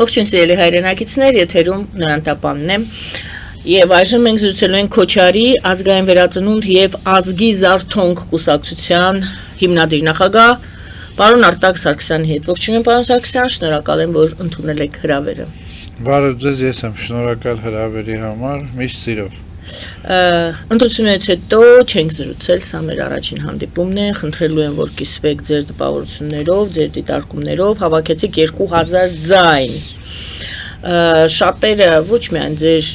Ողջույն սիրելի հայրենակիցներ, եթերում Նորանտ Տապանն է, եւ այժմ մենք զրուցելու ենք Քոչարի ազգային վերածնունդ եւ ազգի զարթոնք կուսակցության հիմնադիր նախագահ պարոն Արտակ Սարգսյանի հետ։ Ողջույն պարոն Սարգսյան, շնորհակալ եմ, որ ընդունել եք հրավերը։ Բարև ձեզ, ես եմ շնորհակալ հրավերի համար, միշտ սիրով։ Ընտրությունից հետո չենք զրուցել, սա մեր առաջին հանդիպումն է, խնդրելու եմ, որ կիսվեք ձեր տպավորություններով, ձեր դիտարկումներով, հավաքեցիք 2000 ձայն։ Շատերը ոչ միայն ձեր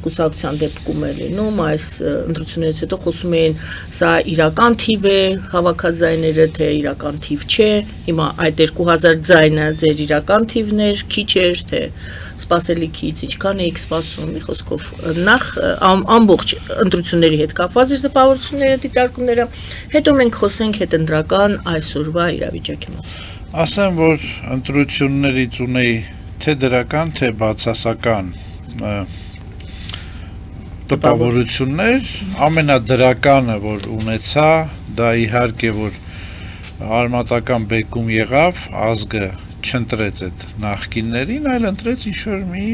կուսակցության դեպքում է լինում, այս ընտրությունից հետո խոսում էին, սա իրական թիվ է, հավաքածայները, թե իրական թիվ չէ, հիմա այդ 2000 ձայնը ձեր իրական թիվն էր, քիչ էր, թե սպասելիքից ինչքան էիք սպասում, մի խոսքով, նախ ամբողջ ընտրությունների հետ կապված իր տպավորությունները, դիտարկումները, հետո մենք խոսենք հետընտրական այսօրվա իրավիճակի մասին։ Ասեմ, որ ընտրություններից ունեի թե դրական, թե բացասական տպավորություններ, ամենադրականը, որ ունեցա, դա իհարկե, որ արմատական բեկում եղավ, ազգը չընտրեց այդ նախկիններին, այլ ընտրեց ինչ-որ մի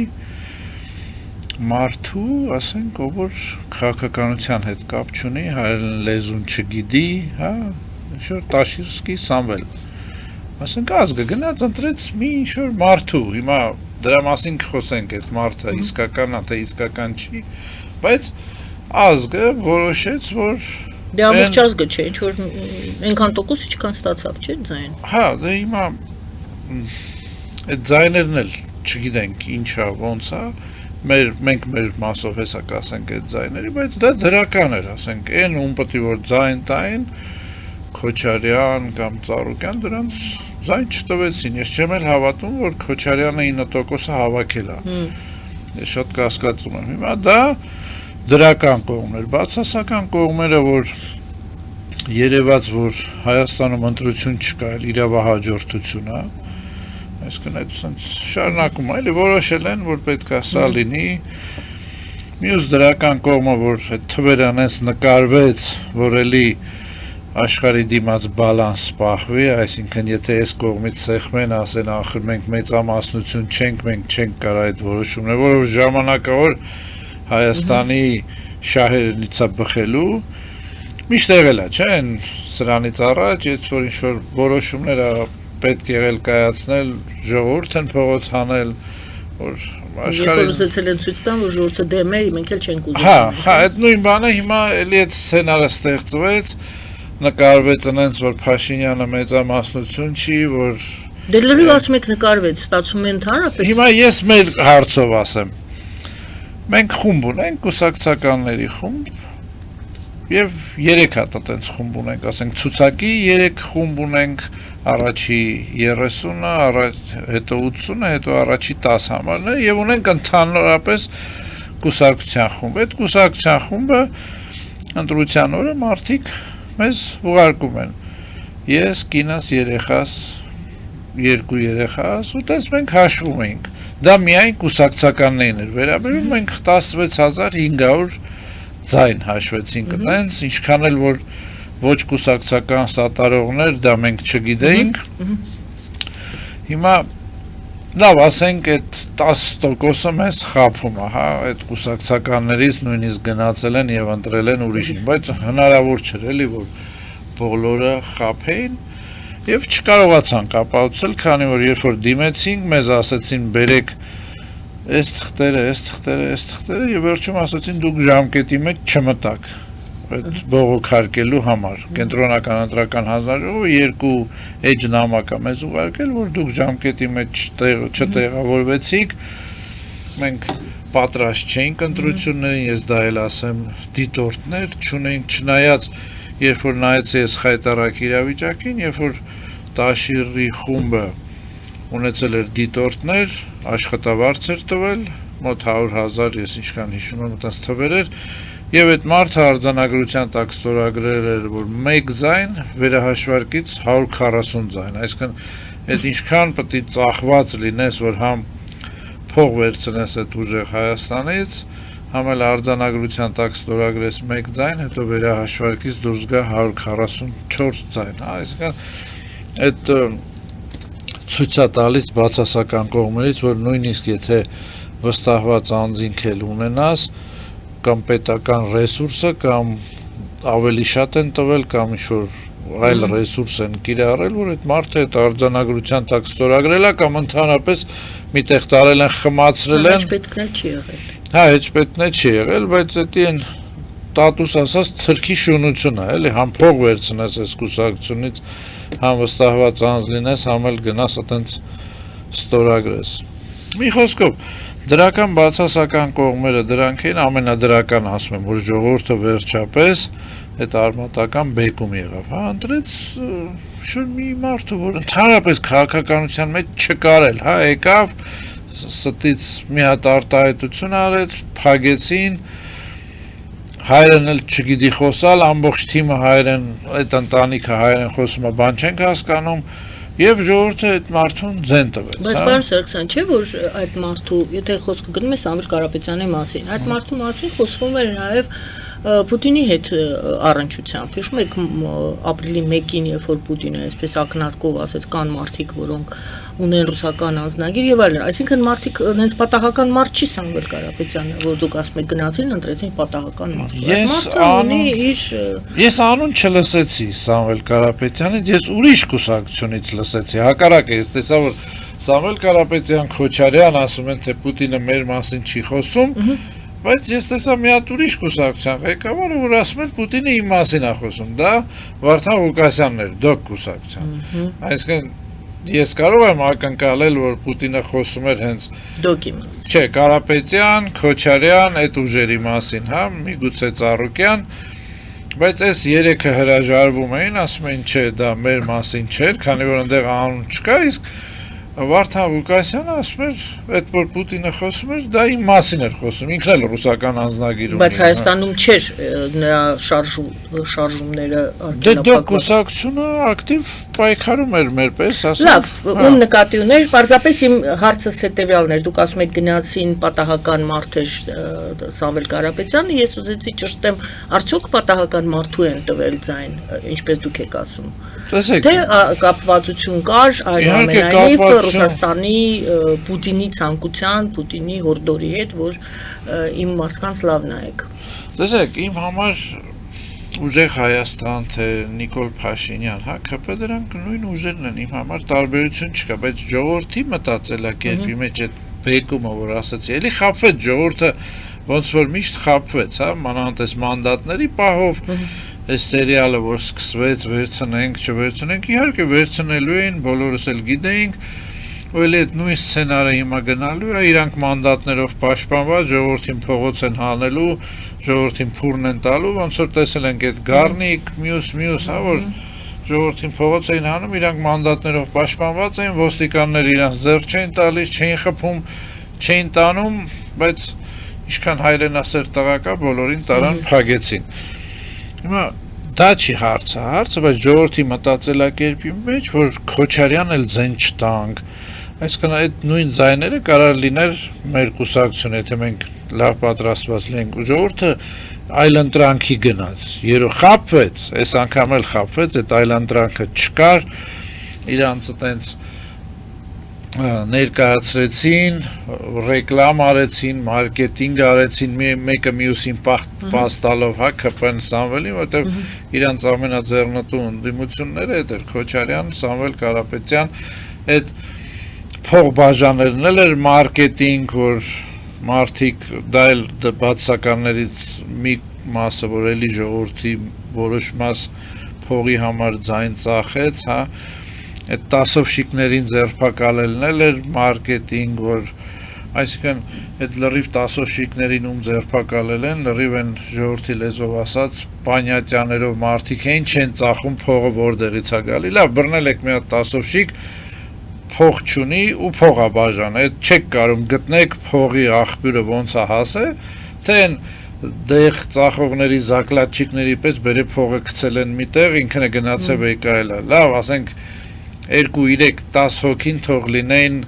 մարդու, ասենք, ով որ քաղաքականության հետ կապ չունի, հայերեն լեզուն չգիտի, հա, ինչ-որ Տաշիրսկի Սամվել։ Ասենք ազգը գնաց ընտրեց մի ինչ-որ մարդու, հիմա դրա մասին կխոսենք, այդ մարդը իսկական է, թե իսկական չի, բայց ազգը որոշեց, որ դե ամբողջ ազգը չէ, ինչ-որ այնքան տոկոս ինչքան ստացավ, չէ՞ ձայն։ Հա, դե հիմա այդ ձայներն էլ չգիտենք ինչա, ոնց է, մենք մեր մասով հեսա կասենք այդ ձայների, բայց դա դրական էր, ասենք, այն ում պետք է որ ձայն տային, Քոչարյան կամ Ծառուկյան դրանց ձայն չտվեցին, ես չեմ էլ հավատում, որ Քոչարյանը 9%-ը հավաքել է, ես շատ կասկածում եմ, հիմա դա դրական կողմներ, բացասական կողմերը, որ երևաց, որ Հայաստանում ընտրություն չկա, այլ իրավահաջորդություն է, այսինքն այդ սենց շարունակում է, էլի որոշել են, որ պետք է սա լինի, մյուս դրական կողմը, որ այդ թվերը անենց նկարվեց, որ էլի աշխարհի դիմաց բալանս պահվի, այսինքն եթե այս կողմից սեղմեն, ասեն ախր մենք մեծամասնություն չենք, մենք չենք կարող այդ որոշումները, որով ժամանակավոր Հայաստանի շահերից է բխելու, միշտ եղել է, չէ՞, սրանից առաջ, երբ որ ինչ-որ որոշումները պետք եղել կայացնել, ժողովուրդ են փողոց հանել, որ աշխարհի ուզեցել են ցույց տան, որ ժողովուրդը դեմ է, մենք էլ չենք ուզում։ Հա, այդ նույն բանը հիմա էլի այդ սցենարը ստեղծվեց, նկարվեց այնց, որ Փաշինյանը մեծամասնություն չի, որ դե լրիվ ասում եք նկարվեց, ստացվում է ընդհանրապես։ Հիմա ես մեր հարցով ասեմ, մենք խումբ ունենք, կուսակցականների խումբ, եւ 3 հատ այդպես խումբ ունենք, ասենք ցուցակի 3 խումբ ունենք, առաջի 30-ը, հետո 80-ը, հետո առաջի 10 համարները եւ ունենք ընդհանրապես կուսակցության խումբ։ Այդ կուսակցության խումբը ընտրության օրը մարդիկ մեզ ուղարկում են, ես, կինս, երեխաս, 2 երեխաս, ու տես մենք հաշվում էինք, դա միայն կուսակցականներին էր վերաբերում, մենք 16500 ձայն հաշվեցինք, տենց, ինչքան էլ որ ոչ կուսակցական սատարողներ, դա մենք չգիտեինք, հիմա, լավ, ասենք այդ 10%-ը մեզ խաբում է, հա, այդ կուսակցականներից նույնիսկ գնացել են և ընտրել են ուրիշին, բայց հնարավոր չէր էլի, որ բոլորը խաբեին և չկարողացանք ապացուցել, քանի որ երբ որ դիմեցինք, մեզ ասեցին բերեք այս թղթերը և վերջում ասեցին դուք ժամկետի մեջ չմտաք այդ բողոքարկելու համար, կենտրոնական ընտրական հանձնաժողովը 2 էջ նամակ է մեզ ուղարկել, որ դուք ժամկետի մեջ չտեղավորվեցիք, մենք պատրաստ չէինք ընտրություններին, ես դա էլ ասեմ դիտորդներ չունեինք, չնայած երբ որ նայեցի ես խայտառակ իրավիճակին, երբ որ Տաշիրի խումբը ունեցել էր դիտորդներ, աշխատավարձ էր տվել, մոտ 100,000, ես ինչքան հիշում եմ, այդպես թվեր էր, եւ այդ մարդը արձանագրության տակ ստորագրել էր, որ 1 ձայն վերահաշվարկից 140 ձայն, այսինքն այդ ինչքան պետք է ծախված լինես, որ համ փող վերցնես այդ ուժեղ Հայաստանից, համ էլ արձանագրության տակ ստորագրես 1 ձայն, հետո վերահաշվարկից դուրս գա 144 ձայն, այսինքն այդ ցույց է տալիս բացասական կողմերից, որ նույնիսկ եթե վստահված անձինք էլ ունենաս կամ պետական ռեսուրսը կամ ավելի շատ են տվել կամ ինչ-որ այլ ռեսուրս են կիրառել, որ այդ մարդը այդ արձանագրության տակ ստորագրել է կամ ընդհանրապես միտեղ տարել են, խմացրել են։ Հեչ պետք է չի եղել։ Հա, հեչ պետք է չի եղել, բայց դա են տատուս ասած թրքի շունությունը, էլի, համ փող վերցնես այս կուսակցությունից, համ վստահված անձ լինես, համ էլ գնաս այտենց ստորագրես։ Մի խոսքով, դրական բացասական կողմերը դրանք են, ամենադրական ասում եմ, որ ժողովուրդը վերջապես այդ արմատական բեկում եղավ, հա, ընտրեց շուտ մի մարդու, որ ընդհանրապես քաղաքականության մեջ չկարել, հա, եկավ, ստից մի հատ արտահայտություն արեց, փագեցին, հայրեն էլ չգիտի խոսալ, ամբողջ թիմը հայրեն, այդ ընտանիքը հայրեն խոսում է, բան չենք հասկանում, եւ ժողովուրդը այդ մարդուն ձեն տվեց, բայց պարոն Սարգսյան, չէ՞ որ այդ մարդու, եթե խոսքը գնում է Սամվել Կարապետյանի մասին, այդ մարդու մասին խոսվում էր նաեւ Պուտինի հետ առնչությամբ, հիշում եք ապրիլի 1-ին, երբ որ Պուտինը այսպես ակնարկով ասեց կան մարդիկ, որոնք ունեն ռուսական անձնագիր եւ այլն, այսինքն մարդիկ հենց պատահական մարդ չի Սամվել Կարապետյանը, որ դուք ասում եք գնացին ընտրեցին պատահական մարդ։ Այդ մարդը ունի իր Ես անուն չլսեցի Սամվել Կարապետյանից, ես ուրիշ կուսակցությունից լսեցի, հակառակը, ես տեսա որ Սամվել Կարապետյան, Քոչարյան ասում են, թե Պուտինը մեր մասին չի խոսում, բայց ես տեսա մի հատ ուրիշ կուսակցության ղեկավարը, որ ասում էր Պուտինը իմ մասին է խոսում, դա Վարդան Ղուկասյանն էր, դոկ կուսակցության։ Այսինքն ես կարող եմ ակնկալել, որ Պուտինը խոսում էր հենց դոկի մասին։ Չէ, Կարապետյան, Քոչարյան, այդ ուժերի մասին, հա, միգուցե Ծառուկյան, բայց այս երեքը հրաժարվում էին, ասում էին, չէ, դա մեր մասին չէր, քանի որ այնտեղ անուն չկար, իսկ Վարդան Ղուկասյանը ասում էր, այդ որ Պուտինը խոսում էր, դա իմ մասին էր խոսում, ինքն էլ ռուսական անձնագիր ունի։ Բայց Հայաստանում չէր նրա շարժումները Դե դոկ կուսակցությունը ակտիվ պայքարում էր մեր պես, ասում։ Լավ, ում նկատի ուներ, պարզապես իմ հարցս հետևյալն էր, դուք ասում եք գնացին պատահական մարդ էր Սամվել Կարապետյանը, ես ուզեցի ճշտեմ, արդյոք պատահական մարդու են տվել ձայն, ինչպես դուք եք ասում։ Տեսեք, Թե կապվածություն կար, այնուամենայնիվ Ռուսաստանի Պուտինի ցանկության, Պուտինի հորդորի հետ, որ իմ մարդկանց լավ նայեք։ Տեսեք, իմ համար ուժեղ Հայաստան, թե Նիկոլ Փաշինյան, հա, ԿՊ դրանք նույն ուժերն են, իմ համար տարբերություն չկա, բայց ժողովրդի մտածելակերպի մեջ այդ բեկումը, որ ասացի, էլի խաբվեց ժողովուրդը, ոնց որ միշտ խաբվեց, հա, մանավանդ այս մանդատների պահով, այս սերիալը, որ սկսվեց, վերցնենք, չվերցնենք, իհարկե վերցնելու էին, բոլորս էլ գիտեինք, ու էլի այդ նույն սցենարը հիմա գնալու է, իրանք մանդատներով պաշտպանված, ժողովրդին փողոց են հանելու, ժողովրդին փուրն են տալու, ոնց որ տեսել ենք այդ Գառնիկ, մյուս, հա, որ ժողովրդին փողոց էին հանում, իրանք մանդատներով պաշտպանված էին, ոստիկանները իրանք ձեռք չէին տալիս, չէին խփում, չէին տանում, բայց ինչքան հայրենասեր տղա կա, բոլորին տարան փագեցին։ Հիմա դա չի հարցը, բայց ժողովրդի մտածելակերպի մեջ, որ Քոչարյան էլ ձեն չտանք, այսինքն այդ նույն ձայները կարող լիներ մեր կուսակցություն, եթե մենք լավ պատրաստված լինենք, ու ժողովուրդը այլընտրանքի գնաց, երբ խաբվեց, այս անգամ էլ խաբվեց, այդ այլընտրանքը չկար, իրանց այտենց ներկայացրեցին, ռեկլամ արեցին, մարքեթինգ արեցին, մեկը մյուսին պահ տալով, հա, ԿՊ-ն Սամվելին, որտեղ իրանց ամենաձեռնտու ընդդիմությունները այդ էր Քոչարյան, Սամվել Կարապետյան, այդ փողբաժաներն էլ էր մարքեթինգ, որ մարդիկ դա էլ բացականներից մի մասը, որ էլի ժողովրդի որոշ մաս փողի համար ձայն ծախեց, հա, այդ տասովշիկներին ձերբակալելն էլ էր մարքեթինգ, որ այսինքն այդ լրիվ տասովշիկներին ում ձերբակալել են, լրիվ են ժողովրդի լեզվով ասած պանյատյաներով մարդիկ էին, չեն ծախում փողը որտեղից է գալի, լավ բռնել եք մի հատ տասովշիկ, փող չունի ու փողա բաժան, այդ չեք կարող գտնեք փողի աղբյուրը ոնց է հասե, թե են դեղ ծախողների զակլատչիկների պես բերե փողը գցել են միտեղ, ինքն է գնացել եկա էլա, լավ ասենք 2-3-10 հոգին թող լինեին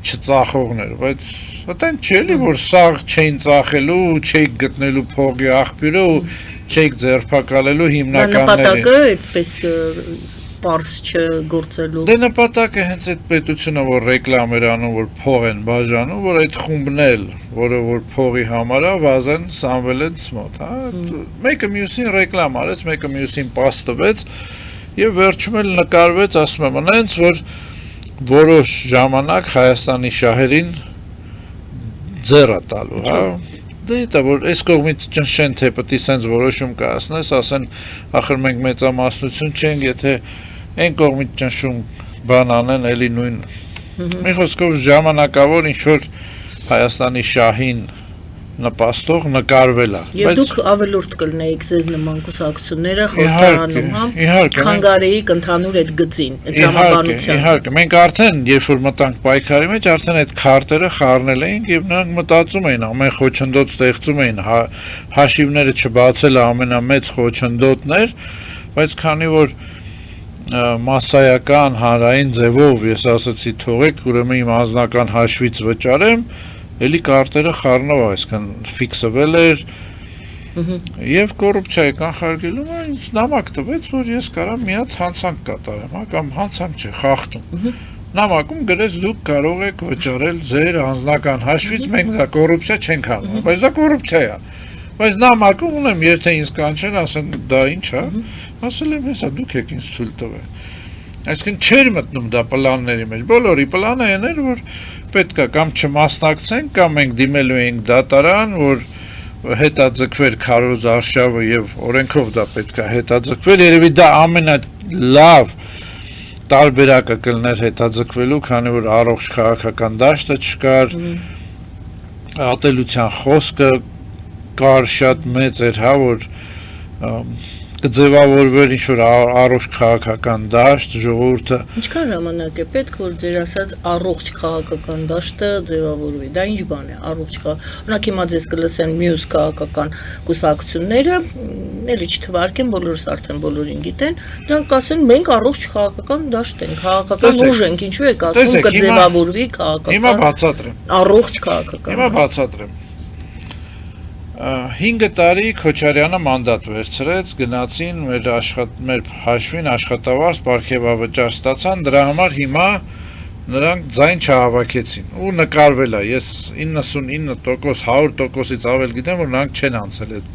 չծախողներ, բայց այդեն չէ լի, որ սաղ չէին ծախելու, չեիք գտնելու փողի աղբյուրը ու չեիք ձերբակալելու հիմնականներին։ Նպատակը այդպես պարզ չգործելու։ Դե նպատակը հենց այդ պետությունը, որ ռեկլամ էր անում, որ փող են բաժանում, որ այդ խումբն էլ, որը որ փողի համար է, վազեն Սամվել են մոտ, հա։ Մեկը մյուսին ռեկլամ արեց, մեկը մյուսին պաս տվեց եւ վերջում էլ նկարվեց, ասում եմ, այնց որ որոշ ժամանակ Հայաստանի շահերին ձեռը տալու, հա։ Դե դա որ այս կողմից ճնշեն, թե պետք է սենց որոշում կայացնես, ասեն, ախր մենք մեծամասնություն չենք, եթե այն կողմից ճնշում բան անեն, էլի նույն։ Մի խոսքով ժամանակավոր ինչ որ Հայաստանի շահին նպաստող նկարվել է։ Եվ դուք ավելորդ կլնեիք ձեզ նման կուսակցությունները խորհրդարանում, հա։ Խանգարեիք ընդհանուր այդ գծին, այդ դրամաբանությանը։ Իհարկե, մենք արդեն երբ որ մտանք պայքարի մեջ, արդեն այդ քարտերը խառնել էինք եւ նրանք մտածում էին, ամեն խոչընդոտ ստեղծում էին, հաշիվները չբացելը ամենամեծ խոչընդոտն էր, բայց քանի որ մասսայական հանրային ձևով ես ասացի թողեք, ուրեմն իմ անձնական հաշվից վճարեմ, էլի կարտերը խառնով, այսքան ֆիքսվել էր եւ կոռուպցիայի կանխարգելումը ինձ նամակ տվեց, որ ես կարամ մի հատ հանցանք կատարեմ, հա, կամ հանցանք չէ, խախտում։ Նամակում գրեց դուք կարող եք վճարել ձեր անձնական հաշվից, մենք դա կոռուպցիա չենք համարում, բայց դա կոռուպցիա է։ Բայց նամակում ունեմ, եթե ինձ կանչեն, ասեն դա ինչ է, ասել եմ հեսա դուք եք ինձ թույլ տվել։ Այսինքն չէր մտնում դա պլանների մեջ, բոլորի պլանը այն էր, որ պետք է կամ չմասնակցենք, կամ մենք դիմելու էինք դատարան, որ հետաձգվեր քարոզ արշավը եւ օրենքով դա պետք է հետաձգվեր, երևի դա ամենալավ տարբերակը կլներ հետաձգվելու, քանի որ առողջ քաղաքական դաշտը չկար, ատելության խոսքը կար շատ մեծ էր, հա, որ կձևավորվեր ինչ-որ առողջ քաղաքական դաշտ, ժողովուրդը։ Ինչքան ժամանակ է պետք, որ ձեր ասած առողջ քաղաքական դաշտը ձևավորվի։ Դա ինչ բան է, առողջ օրինակ հիմա ձեզ կլսեն մյուս քաղաքական կուսակցությունները, էլի չթվարկեն, բոլորս արդեն բոլորին գիտեն, դրանք կասեն մենք առողջ քաղաքական դաշտ ենք, քաղաքական ուժ ենք, ինչու եք ասում կձևավորվի քաղաքական։ Հիմա բացատրեմ։ Առողջ քաղաքական։ Հիմա բացատրեմ։ 5 տարի Քոչարյանը մանդատ վերցրեց, գնացին մեր հաշվին աշխատավարձ պարգևավճար ստացան, դրա համար հիմա նրանք ձայն չհավաքեցին ու նկարվել է, ես 99%, 100%-ից ավել գիտեմ, որ նրանք չեն անցել այդ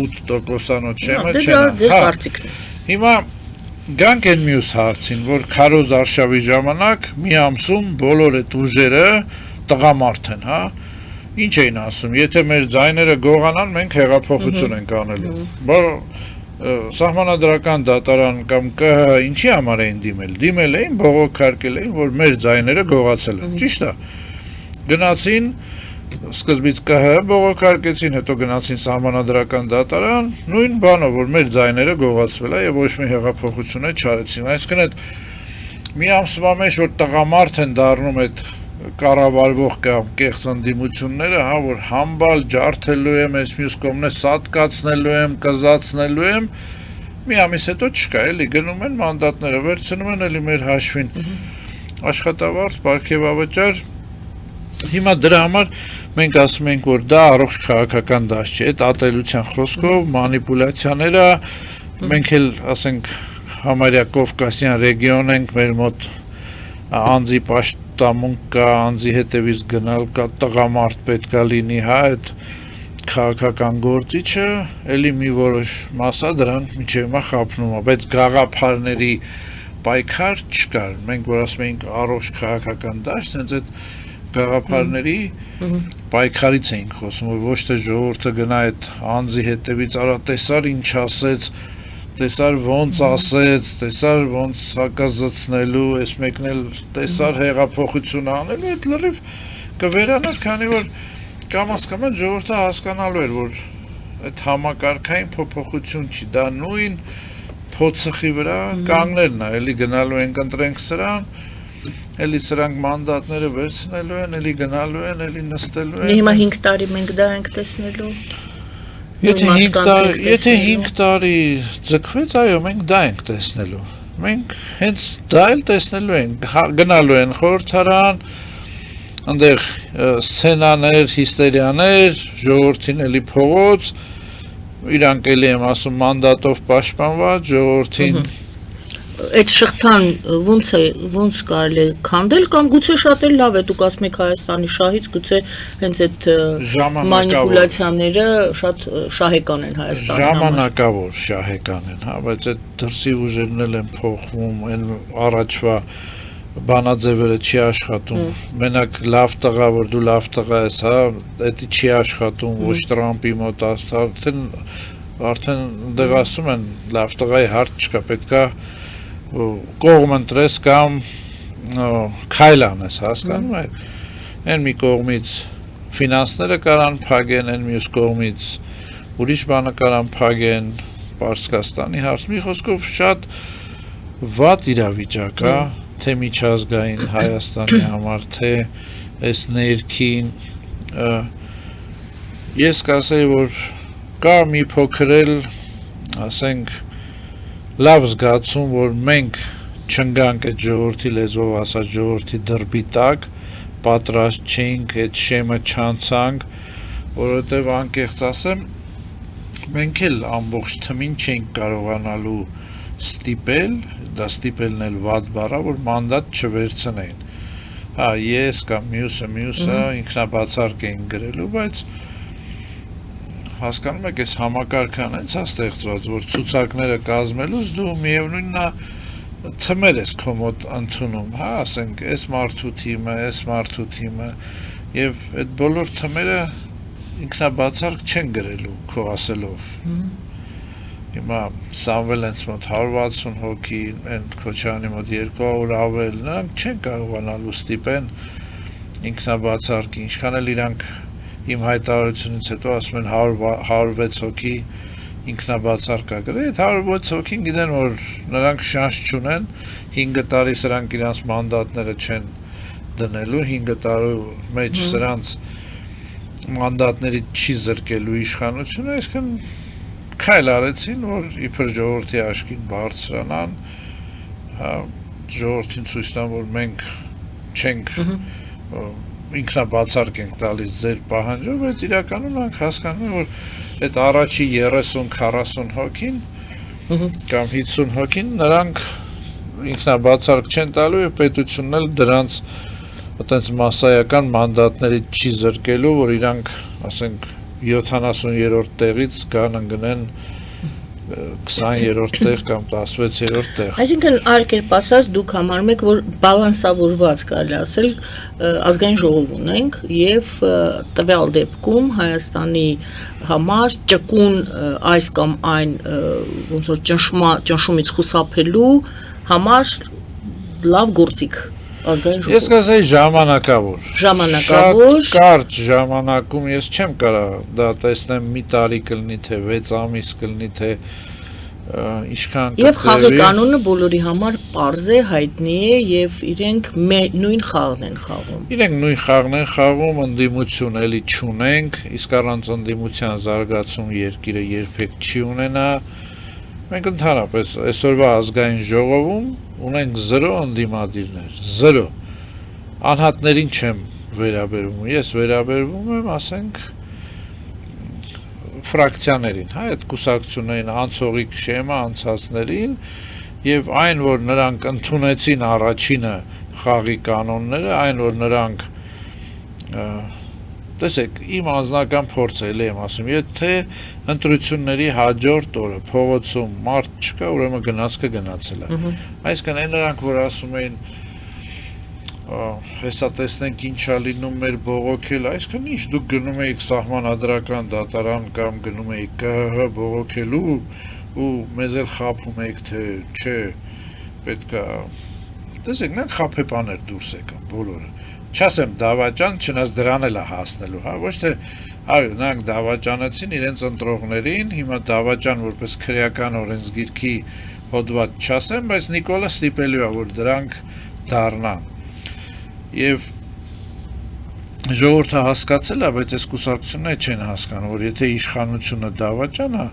8%-անոց շեմը չեն անցել։ Հիմա գանք են մյուս հարցին, որ քարոզ արշավի ժամանակ մի ամսում բոլոր այդ ուժերը տղամարդ են, հա։ Ինչ էին ասում, եթե մեր ձայները գողանան, մենք հեղափոխություն ենք անելու։ Սահմանադրական դատարան կամ ԿՀ ինչի համար էին դիմել էին, բողոքարկել էին, որ մեր ձայները գողացել են, ճիշտ է։ Գնացին, սկզբից ԿՀ բողոքարկեցին, հետո գնացին սահմանադրական դատարան, նույն բանը, որ մեր ձայները գողացվել է եւ ոչ մի հեղափոխություն չարեցին։ Այսինքն այդ մի ամսվա մեջ որ տղամարդ են դառնում այդ կառավարվող կամ կեղծ ընդդիմությունները, հա, որ համբալ ջարդելու եմ, այս մյուս կողմն սատկացնելու եմ, կզացնելու եմ, մի ամիս հետո չկա, էլի գնում են մանդատները, վերցնում են էլի մեր հաշվին աշխատավարձ, պարգևավճար։ Հիմա դրա համար մենք ասում ենք, որ դա առողջ քաղաքական դաշտ չէ, այդ ատելության խոսքով մանիպուլյացիաները, մենք էլ ասենք համարյա Կովկասյան ռեգիոն ենք, մեր մոտ անձի պաշտամունք կա, անձի հետևից գնալ կա, տղամարդ պետքա լինի, հա, այդ քաղաքական գործիչը, էլի մի որոշ մասա դրան մինչև հիմա խափնում է, բայց գաղափարների պայքար չկար, մենք որ ասում էինք առողջ քաղաքական դաշտ, հենց այդ գաղափարների պայքարից էինք խոսում, որ ոչ թե ժողովուրդը գնա այդ անձի հետևից, արա տեսար ինչ ասեց, տեսար ոնց ասեց, տեսար ոնց հակազծնելու, այս մեկն էլ տեսար հեղափոխություն անելու, այդ լրիվ կվերանար, քանի որ կամաց-կամաց ժողովուրդը հասկանալու էր, որ այդ համակարգային փոփոխություն չի, դա նույն փոցխի վրա կանգներն է, էլի գնալու ենք ընտրենք սրան, էլի սրանք մանդատները վերցնելու են, էլի գնալու են, էլի նստելու են։ Հիմա 5 տարի մենք դա ենք տեսնելու։ Եթե 5 տարի ձգվեց, այո, մենք դա ենք տեսնելու։ Մենք հենց դա էլ տեսնելու ենք, գնալու են խորհրդարան, այնտեղ սցենաներ, հիստերիաներ, ժողովրդին էլի փողոց, իրանք էլի եմ ասում մանդատով պաշտպանված, ժողովրդին այդ շղթան ոնց կարելի է քանդել կամ գուցե շատ էլ լավ է դուք ասում եք Հայաստանի շահից գուցե հենց այդ մանիպուլյացիաները շատ շահեկան են Հայաստանի համար ժամանակավոր շահեկան են, հա, բայց այդ դրսի ուժերն էլ են փոխվում, այն առաջվա բանաձևերը չի աշխատում, մենակ լավ տղա, որ դու լավ տղա ես, հա, դա չի աշխատում, ոչ Տրամպի մոտ արդեն դեղ ասում են լավ տղայի հարց չկա, պետքա կողմ ընտրես կամ քայլ անես, հասկանում եք, այն մի կողմից ֆինանսները կարան փագեն, այն մյուս կողմից ուրիշ բանը կարան փագեն, Պարսկաստանի հարց, մի խոսքով շատ վատ իրավիճակ է, թե միջազգային Հայաստանի համար, թե այս ներքին, ես կասեի, որ կա մի փոքր էլ, ասենք, լավ զգացում, որ մենք չընկանք այդ ժողովրդի լեզվով ասած ժողովրդի դրբի տակ, պատրաստ չենք, այդ շեմը չանցանք, որովհետև անկեղծ ասեմ, մենք էլ ամբողջ թմին չենք կարողանալու ստիպել, դա ստիպելն էլ վատ բառ է, որ մանդատ չվերցնեն, հա, ես կամ մյուսը ինքնաբացարկ էին գրելու, բայց հասկանում եք, այս համակարգան հենց է ստեղծված, որ ցուցակները կազմելուց դու միևնույնն է թմեր ես քո մոտ ընդունում, հա, ասենք, այս մարդու թիմը, եւ այդ բոլոր թմերը ինքնաբացարկ չեն գրելու քո ասելով։ Հիմա Սամվել հենց մոտ 160 հոգի, այն Քոչարյանի մոտ 200 ավել, նրանք չեն կարողանալու ստիպեն ինքնաբացարկի, ինչքան էլ իրանք իմ հայտարարությունից հետո ասում են 106 հոգի ինքնաբացարկ է գրել, այդ 106 հոգին գիտեն, որ նրանք շանս չունեն, 5 տարի սրանք իրանց մանդատները չեն դնելու, 5 տարի մեջ սրանց մանդատների չի զրկելու իշխանությունը, այսքան քայլ արեցին, որ իբր ժողովրդի աչքին բարձրանան, ժողովրդին ցույց տան, որ մենք չենք ինքնաբացարկ ենք տալիս ձեր պահանջով, բայց իրականում նրանք հասկանում են, որ այդ առաջի 30-40 հոգին կամ 50 հոգին նրանք ինքնաբացարկ չեն տալու եւ պետությունն էլ դրանց այտենց մասսայական մանդատների չի զրկելու, որ իրանք, ասենք 70-րդ տեղից կան ընկնեն 20-րդ տեղ կամ 16-րդ տեղ։ Այսինքն այլ կերպ ասած դուք համարում եք, որ բալանսավորված կարելի ասել ազգային ժողով ունենք եւ տվյալ դեպքում Հայաստանի համար ճկուն այս կամ այն ոնց որ ճնշումից խուսափելու համար լավ գործիք ազգային ժողով։ Ես կասեի ժամանակավոր։ Շատ կարճ ժամանակում ես չեմ կարող դա տեսնեմ մի տարի կլինի թե 6 ամիս կլինի թե ինչքան կտևի։ Եվ խաղի կանոնը բոլորի համար պարզ է, հայտնի է եւ իրենք նույն խաղն են խաղում։ Իրենք նույն խաղն են խաղում, ընդդիմություն էլի չունենք, իսկ առանց ընդդիմության զարգացում երկիրը երբեք չի ունենա։ Մենք ընդհանրապես այսօրվա ազգային ժողովում ունենք 0 ընդդիմադիրներ, 0 անհատներին չեմ վերաբերվում, ես վերաբերվում եմ, ասենք, ֆրակցիաներին, հա, այդ կուսակցություններին, անցողիկ շեմը անցածներին եւ այն, որ նրանք ընդունեցին առաջինը խաղի կանոնները, այն, որ նրանք տեսեք, իմ անձնական փորձը էլ եմ ասում, եթե ընտրությունների հաջորդ օրը փողոցում մարդ չկա, ուրեմն գնացքը գնացել է։ Այսինքն այն նրանք, որ ասում էին հեսա տեսնենք ինչա լինում մեր բողոքել, այսինքն ինչ դուք գնում եք սահմանադրական դատարան կամ գնում եք ԿՀՀ բողոքելու ու մեզ էլ խափում եք, թե չէ, պետքա տեսեք, նրանք խափեբաներ դուրս եկան բոլորը։ Չասեմ դավաճան, չնայած դրան էլ է հասնելու, հա, ոչ թե այո, նրանք դավաճանեցին իրենց ընտրողներին, հիմա դավաճան որպես քրեական օրենսգիրքի հոդված չասեմ, բայց Նիկոլը ստիպելու է, որ դրանք դառնան։ Եվ ժողովուրդը հասկացել է, բայց այս կուսակցությունները չեն հասկանում, որ եթե իշխանությունը դավաճան է,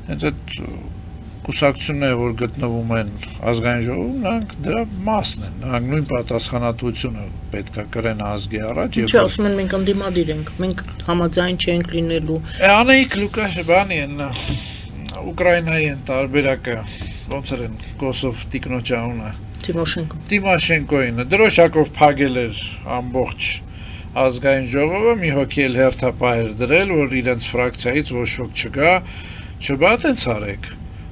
հենց այդ կուսակցությունները, որ գտնվում են ազգային ժողովում, նրանք դրա մասն են, նրանք նույն պատասխանատվությունը պետք է կրեն ազգի առաջ։ Ինչ ասում են, մենք ընդդիմադիր ենք, մենք համաձայն չենք լինելու։ Անեիկ Լուկաշը բանի են, Ուկրաինայի են տարբերակը, ոնց են Կոսով տիկնոջ անունը Տիմոշենկոն դրոշակով փագել էր ամբողջ ազգային ժողովը մի հոգի էլ հերթապահ էր դրել, որ իրենց ֆրակցիայից ոչ ոք չգա, չբա տենց արեք։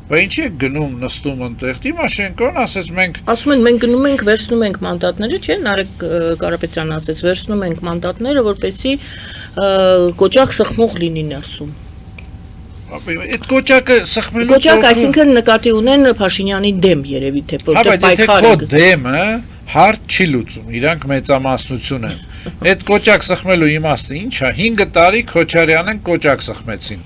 Բա ինչի եք գնում նստում այնտեղ։ Տիմոշենկոն ասեց մենք ասում են մենք գնում ենք վերցնում ենք մանդատները, չէ՞, Նարեկ Կարապետյանն ասեց, վերցնում ենք մանդատները, որպեսզի կոճակ սխմող լինի ներսում։ Այդ կոճակը սխմելու Կոճակ, այսինքն նկատի ունեն Փաշինյանի դեմ երևի թե որտեղ պայքարը։ Քո դեմը հարց չի լուծում, իրանք մեծամասնություն են։ Այդ կոճակ սխմելու իմաստը ի՞նչ է։ 5 տարի Քոչարյանեն կոճակ սխմեցին։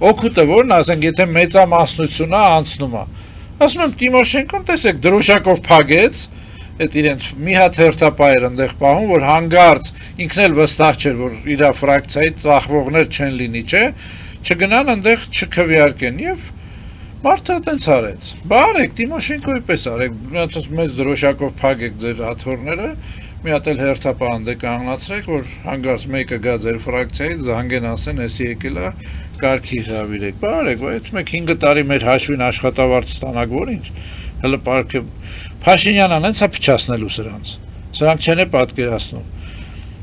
Օգուտը որն ասենք, եթե մեծամասնությունն անցնում է։ Ասում եմ Տիմոշենկոն, տեսեք, դրոշակով փագեց, այդ իրենց մի հատ հերթապահ էր այնտեղ պահում, որ հանգարց ինքն էլ վստահ չէր, որ իր ֆրակցիայի ծախվողներ չեն լինի, չէ՞։ Չգնան այնտեղ չքվեարկեն եւ մարդը այդպես արեց։ Բա արեք Տիմոշենկոյի պես արեք, մեծ դրոշակով փագեք ձեր աթոռները, մի հատ էլ հերթապահ այնտեղ կանգնացրեք, որ հանգարց մեկը գա ձեր ֆրակցիայից, զանգեն ասեն, էսի եկել է, կարգի հրավիրեք։ Բա արեք, բայց մեկ 5 տարի մեր հաշվին աշխատավարձ ստանաք, որ ինչ։ Հələ պարկը Փաշինյանն անց է փչացնելու սրանց։ Սրանք չեն պատկերացնում։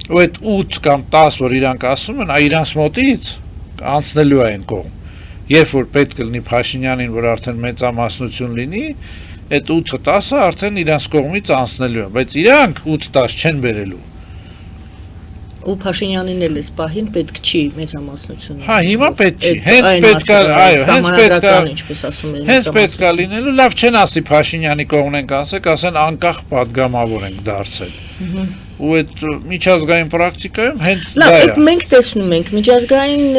Ու այդ 8 կամ 10, որ իրանք ասում են, իրանց մոտից անցնելու է այն կողմ։ Երբ որ պետք կլինի Փաշինյանին, որ արդեն մեծամասնություն լինի, այդ 8-10-ը արդեն իրանց կողմից անցնելու է, բայց իրանք 8-10 չեն բերելու։ Ու Փաշինյանին էլ էս պահին պետք չի մեծամասնություն։ Հա, հիմա պետք չի։ Հենց պետք է, այո, հենց պետք է, ինչպես ասում են։ Հենց պետք է լինելու, լավ չեն ասի Փաշինյանի կողմն ենք ասեն անկախ падգամավոր ենք դարձել։ Ու այդ միջազգային պրակտիկայում հենց դա է։ Լավ, մենք տեսնում ենք, միջազգային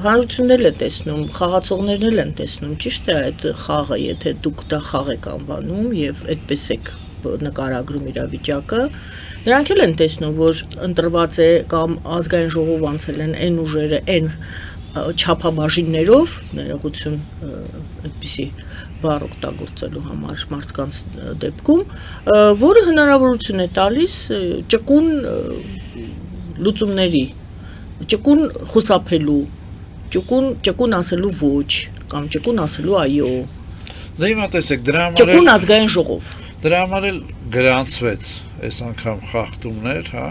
հանրություններն են տեսնում, խաղացողներն էլ են տեսնում, ճիշտ է այդ խաղը, եթե դուք դա խաղ եք անվանում եւ այդպես եք նկարագրում իրավիճակը, նրանք էլ են տեսնում, որ ընտրված է կամ ազգային ժողով անցել են այն ուժերը, այն չափաբաժիններով, ներողություն այդպիսի բառ օգտագործելու համար մարդկանց դեպքում, որը հնարավորություն է տալիս ճկուն լուծումների, ճկուն խուսափելու, ճկուն ասելու ոչ կամ ճկուն ասելու այո։ Դե հիմա տեսեք, դրա համար ճկուն ազգային ժողով։ Դրա համար էլ գրանցվեց այս անգամ խախտումներ, հա,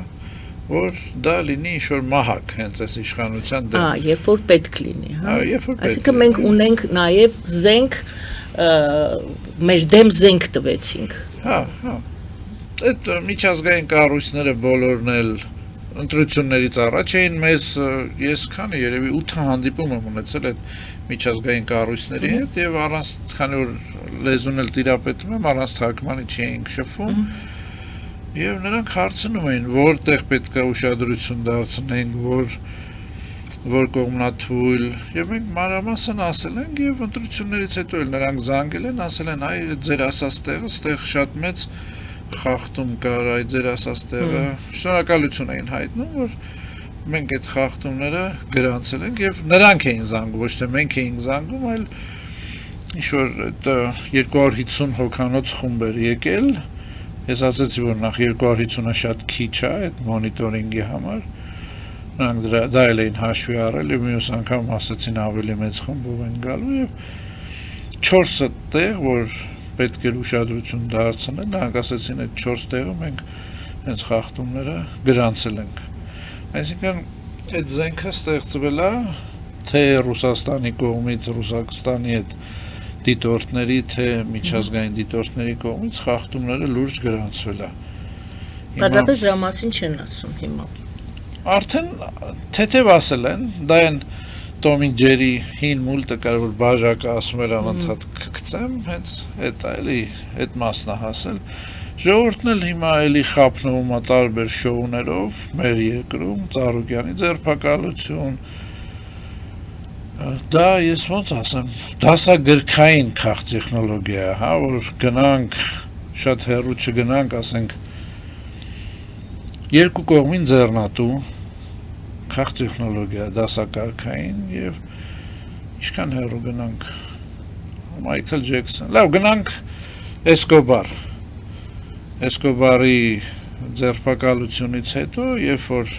որ դա լինի ինչ-որ մահակ հենց այս իշխանության դեմ։ Երբ որ պետք լինի, հա։ Երբ որ պետք։ Այսինքն մենք ունենք նաև զենք, մեր դեմ զենք տվեցինք։ Հա։ Այդ միջազգային կառույցները բոլորն էլ ընտրություններից առաջ էին մեզ, ես քանի երևի 8 հանդիպում եմ ունեցել այդ միջազգային կառույցների հետ եւ առանց քանի որ լեզուն էլ տիրապետում եմ, առանց թարգմանի չէինք շփվում։ Եվ նրանք հարցնում էին, որտեղ պետք է ուշադրություն դարձնենք, որ կողմնաթույլ, եւ մենք մանրամասն ասել ենք եւ ընտրություններից հետո էլ նրանք զանգել են, ասել են, այ ձեր ասած տեղը, ստեղ շատ մեծ խախտում կար, այ ձեր ասած տեղը, շնորհակալություն էին հայտնում, որ մենք այդ խախտումները գրանցել ենք եւ նրանք էին զանգում, ոչ թե մենք էինք զանգում, այլ ինչ-որ 250 հոգանոց խումբ էր եկել։ Ես ասացի, որ նախ 250-ը շատ քիչ է այդ մոնիտորինգի համար, նրանք դա էլ էին հաշվի առել և մյուս անգամ ասացին ավելի մեծ խմբով են գալու և 4 տեղ, որ պետք էր ուշադրություն դարձնել, նրանք ասացին այդ 4 տեղը մենք հենց խախտումները գրանցել ենք։ Այսինքն այդ զենքը ստեղծվել է թե Ռուսաստանի կողմից, Ռուսաստանի այդ դիտորդների, թե միջազգային դիտորդների կողմից խախտումները լուրջ գրանցվել է։ Բացապես դրա մասին չեն ասում հիմա։ Արդեն թեթև ասել են, դա են Tom and Jerry հին մուլտը կար, որ բաժակը ասում էր անընդհատ կգցեմ, հենց այդ էլի այդ մասն է հասել։ Ժողովուրդն էլ հիմա էլի խափնում է տարբեր շոուներով մեր երկրում, Ծառուկյանի ձերբակալություն։ Դա ես ոնց ասեմ, դասագրքային քաղտեխնոլոգիա է, հա, որ գնանք շատ հեռու չգնանք, ասենք երկու կողմին ձեռնատու քաղտեխնոլոգիա դասակարգային եւ ինչքան հեռու գնանք Մայքլ Ջեքսոն, լավ գնանք Էսկոբարի ձերբակալությունից հետո, երբ որ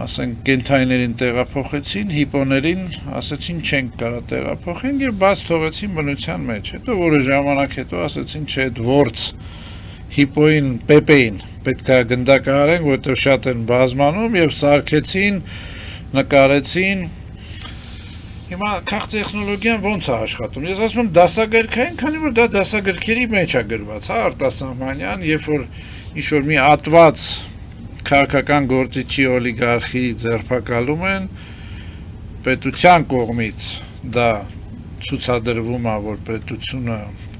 ասենք կենթայիներին տեղափոխեցին, հիպոներին ասեցին չենք կարա տեղափոխենք եւ բաց թողեցին բնության մեջ։ Հետո որը ժամանակ հետո ասեցին չէ, այդ ворց հիպոին, պեպեին պետք է գնդակահարենք, որովհետեւ շատ են բազմանում եւ սարքեցին, նկարեցին։ Հիմա քաղ տեխնոլոգիան ո՞նց է աշխատում։ Ես ասում եմ դասագրքային, քանի որ դա դասագրքերի մեջ է գրված, հա, արտասահմանյան, երբ որ ինչ-որ մի ատված քաղաքական գործիչի օլիգարխի ձերբակալում են, պետության կողմից դա ցուցադրվում է, որ պետությունը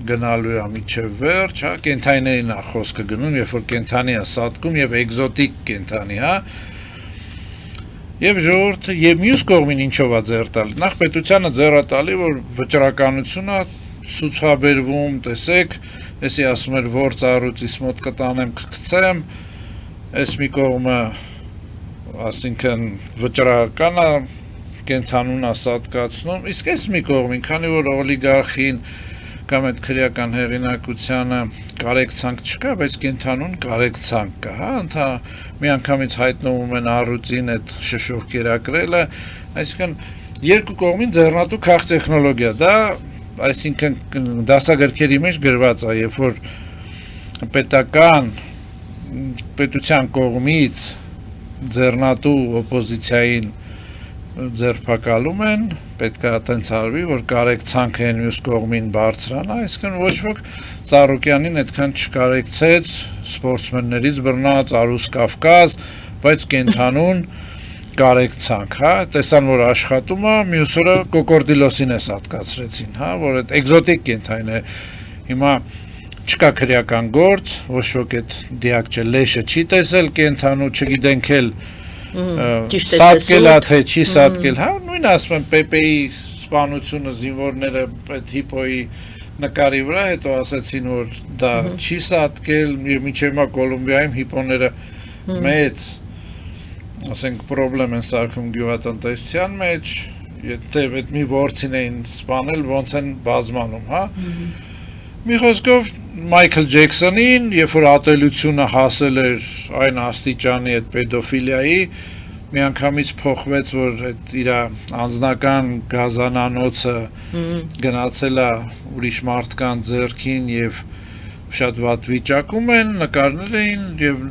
գնալու է միջև վերջ, հա, կենթանիներին է խոսքը գնում, երբ որ կենթանի է սատկում եւ էկզոտիկ կենթանի, հա, եւ ժողովուրդը եւ մյուս կողմին ինչով է ձեռ տալի։ Նախ պետությանը ձեռ է տալի, որ վճռականությունը ցուցաբերվում, տեսեք, էսի ասում էր ворց առուծից մոտ կտանեմ, կգցեմ, այս մի կողմը, ասինքն վճռականը կենթանուն է սատկացնում, իսկ այս մի կողմին, քանի որ օլիգարխին կամ այդ քրեական հեղինակությանը կարեկցանք չկա, բայց կենթանուն կարեկցանք կա, հա, միանգամից հայտնվում են առուծին այդ շշով կերակրելը, այսինքն երկու կողմին ձեռնատու քաղ տեխնոլոգիա, դա այսինքն դասագրքերի մեջ գրված է, երբ որ պետության կողմից ձեռնատու օպոզիցիային ձերբակալում են, պետք է այդպես արվի, որ կարեկցանքը այն մյուս կողմին բարձրանա, այսինքն ոչ ոք Ծառուկյանին այդքան չկարեկցեց, սպորտսմեններից բռնած, Արուս Կավկազ, բայց կենթանուն կարեկցանք, հա, տեսան, որ աշխատում է, մյուս օրը կոկորդիլոսին է սատկացրեցին, հա, որ այդ էկզոտիկ կենթային է, հիմա չկա քրեական գործ, ոչ ոք այդ դիակչը լեշը չի տեսել կենթանու, չգիտենք էլ սատկել է, թե չի սատկել, հա, նույն ասում եմ Պեպեի սպանությունը զինվորները այդ հիպոյի նկարի վրա, հետո ասեցին, որ դա չի սատկել, եւ մինչեւ հիմա Կոլումբիայում հիպոները մեծ, ասենք, պրոբլեմ են սարքում գյուղատնտեսության մեջ, եթե այդ մի ворցին էին սպանել, ոնց են բազմանում, հա։ Մի խոսքով Մայքլ Ջեքսոնին, երբ որ ատելությունը հասել էր այն աստիճանի այդ պեդոֆիլիայի, միանգամից փոխվեց, որ այդ իր անձնական գազանանոցը գնացել է ուրիշ մարդկանց ձեռքին եւ շատ վատ վիճակում են, նկարներ էին եւ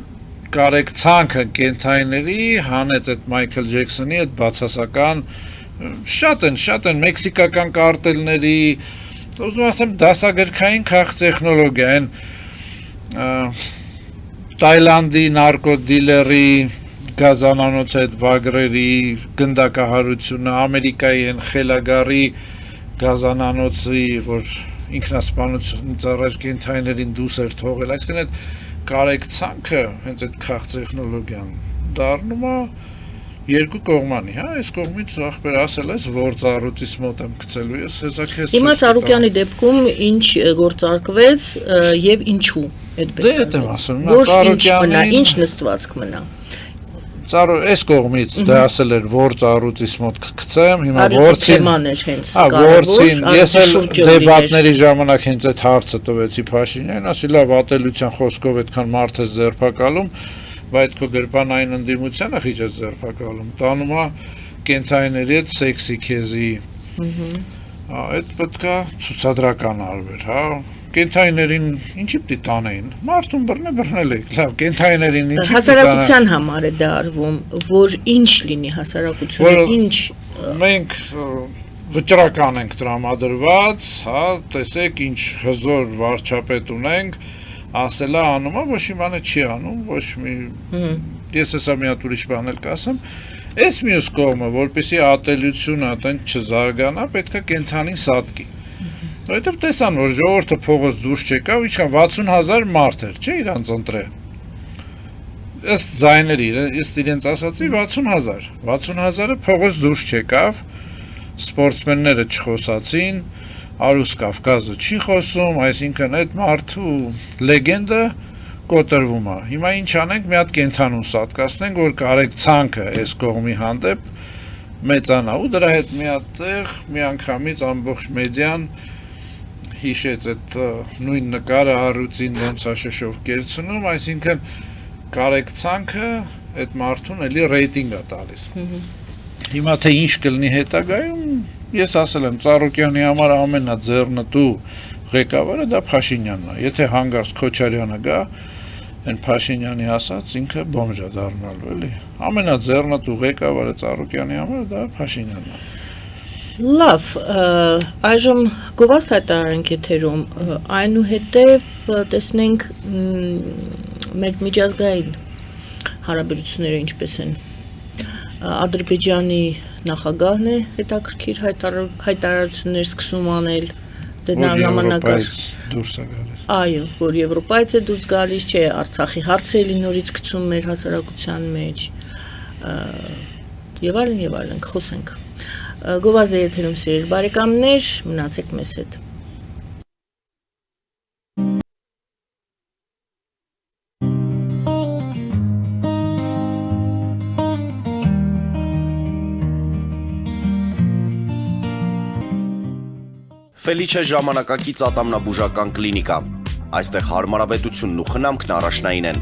կարեկցանքը կենթայիների հանեց այդ Մայքլ Ջեքսոնի այդ բացասական շատ են մեքսիկական կարտելների ուզում ասեմ դասագրքային քաղ տեխնոլոգիա են Թայլանդի նարկոդիլերի գազանանոց այդ վագրերի գնդակահարությունը Ամերիկայի են խելագարի գազանանոցի որ ինքնասպանությունից առաջ կենթայիներին դուրս էր թողել այսինքն այդ կարեկցանքը հենց այդ քաղ տեխնոլոգիան դառնում է երկու կողմանի, հա, այս կողմից ախպեր ասել ես գործառույթից մոտ եմ գցելու, ես հեսա քեզ Հիմա Ծառուկյանի դեպքում ինչ գործարկվեց եւ ինչու այդպես Դե եմ ասում, Ծառուկյանի ինչ նստվածք մնա այս կողմից դա ասել էր գործառույթից մոտ կգցեմ, հիմա գործին թեման էր հենց գործին ես էլ դեբատների ժամանակ հենց այդ հարցը տվեցի Փաշինյանին, ասի լավ ատելության խոսքով այդքան մարդ է ձերբակալում Բայց քո գրպանային ընդդիմությանը քիչ է ձերբակալում, տանում է կենթայիների հետ սեքսի քեզի։ Այդ պետք է ցուցադրական արվեր, հա։ Կենթայիներին ինչի՞ պիտի տանեին։ Մարդուն բռնել եք, լավ, կենթայիներին ինչի՞ պիտի հասարակության համար է դա արվում, որ ինչ լինի հասարակությունը, ինչ մենք վճռական ենք տրամադրված, հա, տեսեք ինչ հզոր վարչապետ ունենք ասել է անում է, ոչ մի բանը չի անում, ոչ մի ես հեսա մի հատ ուրիշ բան էլ կասեմ այս մյուս կողմը, որպեսզի ատելությունը այդպես չզարգանա, պետք է կենթանին սատկի որովհետև տեսան, որ ժողովուրդը փողոց դուրս չեկավ, ինչքան 60,000 մարդ էր, չէ՞ իրանց ընտրե ըստ ձայների, ըստ իրենց ասացի 60,000-ը փողոց դուրս չեկավ, սպորտսմենները չխոսացին Արուս Կավկազը չի խոսում, այսինքն այդ մարդու լեգենդը կոտրվում է։ Հիմա ինչ անենք, մի հատ կենթանուն սատկացնենք, որ կարեկցանքը այս կողմի հանդեպ մեծանա ու դրա հետ մի հատ տեղ միանգամից ամբողջ մեդիան հիշեց այդ նույն նկարը առուծին ոնց է շշով կերցնում, այսինքն կարեկցանքը այդ մարդուն էլի ռեյտինգ է տալիս։ Հիմա թե ինչ կլինի հետագայում, ես ասել եմ Ծառուկյանի համար ամենաձեռնտու ղեկավարը դա Փաշինյանն է։ Եթե հանգարց Քոչարյանը գա, այն Փաշինյանի ասած ինքը բոմժ է դառնալու, էլի։ Ամենաձեռնտու ղեկավարը Ծառուկյանի համար դա Փաշինյանն է։ Լավ, այժմ գովաստ հայտարարենք եթերում, այնուհետև տեսնենք մեր միջազգային հարաբերությունները ինչպես են։ Ադրբեջանի նախագահն է հետաքրքիր հայտարարություններ սկսում անել, դե նա ժամանակաշ դուրս է գալիս։ Այո, որ Եվրոպայից է դուրս գալիս, չէ, Արցախի հարցը էլի նորից գցում մեր հասարակության մեջ։ Եվ այլն, խոսենք։ Գովազդ է եթերում սիրելի բարեկամներ, մնացեք մեզ հետ։ Ֆելիչե ժամանակակից ատամնաբուժական կլինիկա։ Այստեղ հարմարավետությունն ու խնամքն առաջնային են։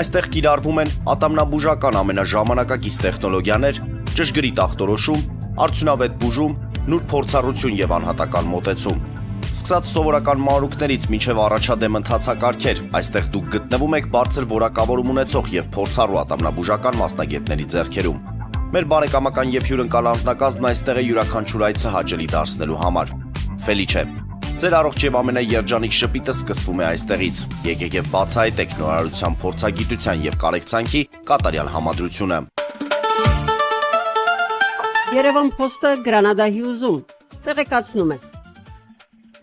Այստեղ կիրառվում են ատամնաբուժական ամենաժամանակակից տեխնոլոգիաներ, ճշգրիտ ախտորոշում, արդյունավետ բուժում, նուրբ փորձառություն եւ անհատական մոտեցում։ Սկսած սովորական մանրուքներից մինչև առաջադեմ ընթացակարգեր, այստեղ դուք գտնվում եք բարձր որակավորում ունեցող եւ փորձառու ատամնաբուժական մասնագետների ձեռքերում։ Մեր բարեկամական եւ հյուրընկալ անձնակազմն այստեղ է յուրաքանչյուր այցը հաճելի դարձնելու համար։ Ֆելիչե, ձեր առողջ եւ ամենաերջանիկ շպիտը սկսվում է այստեղից։ Եկեք եւ բացահայտեք նորարարության փորձագիտության եւ կարեկցանքի կատարյալ համադրությունը։ Երևան Փոստը Գրանադայի ուզում տեղեկացնում է։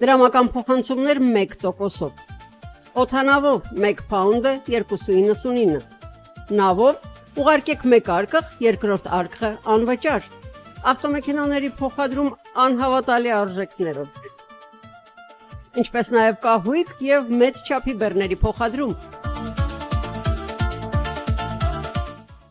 Դրամական փոխանցումներ 1%-ով։ Օդանավով 1 փաունդը 2.99։ Նավով ուղարկեք 1 արկղ, երկրորդ արկղը անվճար։ Ավտոմեքենաների փոխադրում անհավատալի արժեքներով։ Ինչպես նաև կահույք եւ մեծ չափի բեռների փոխադրում։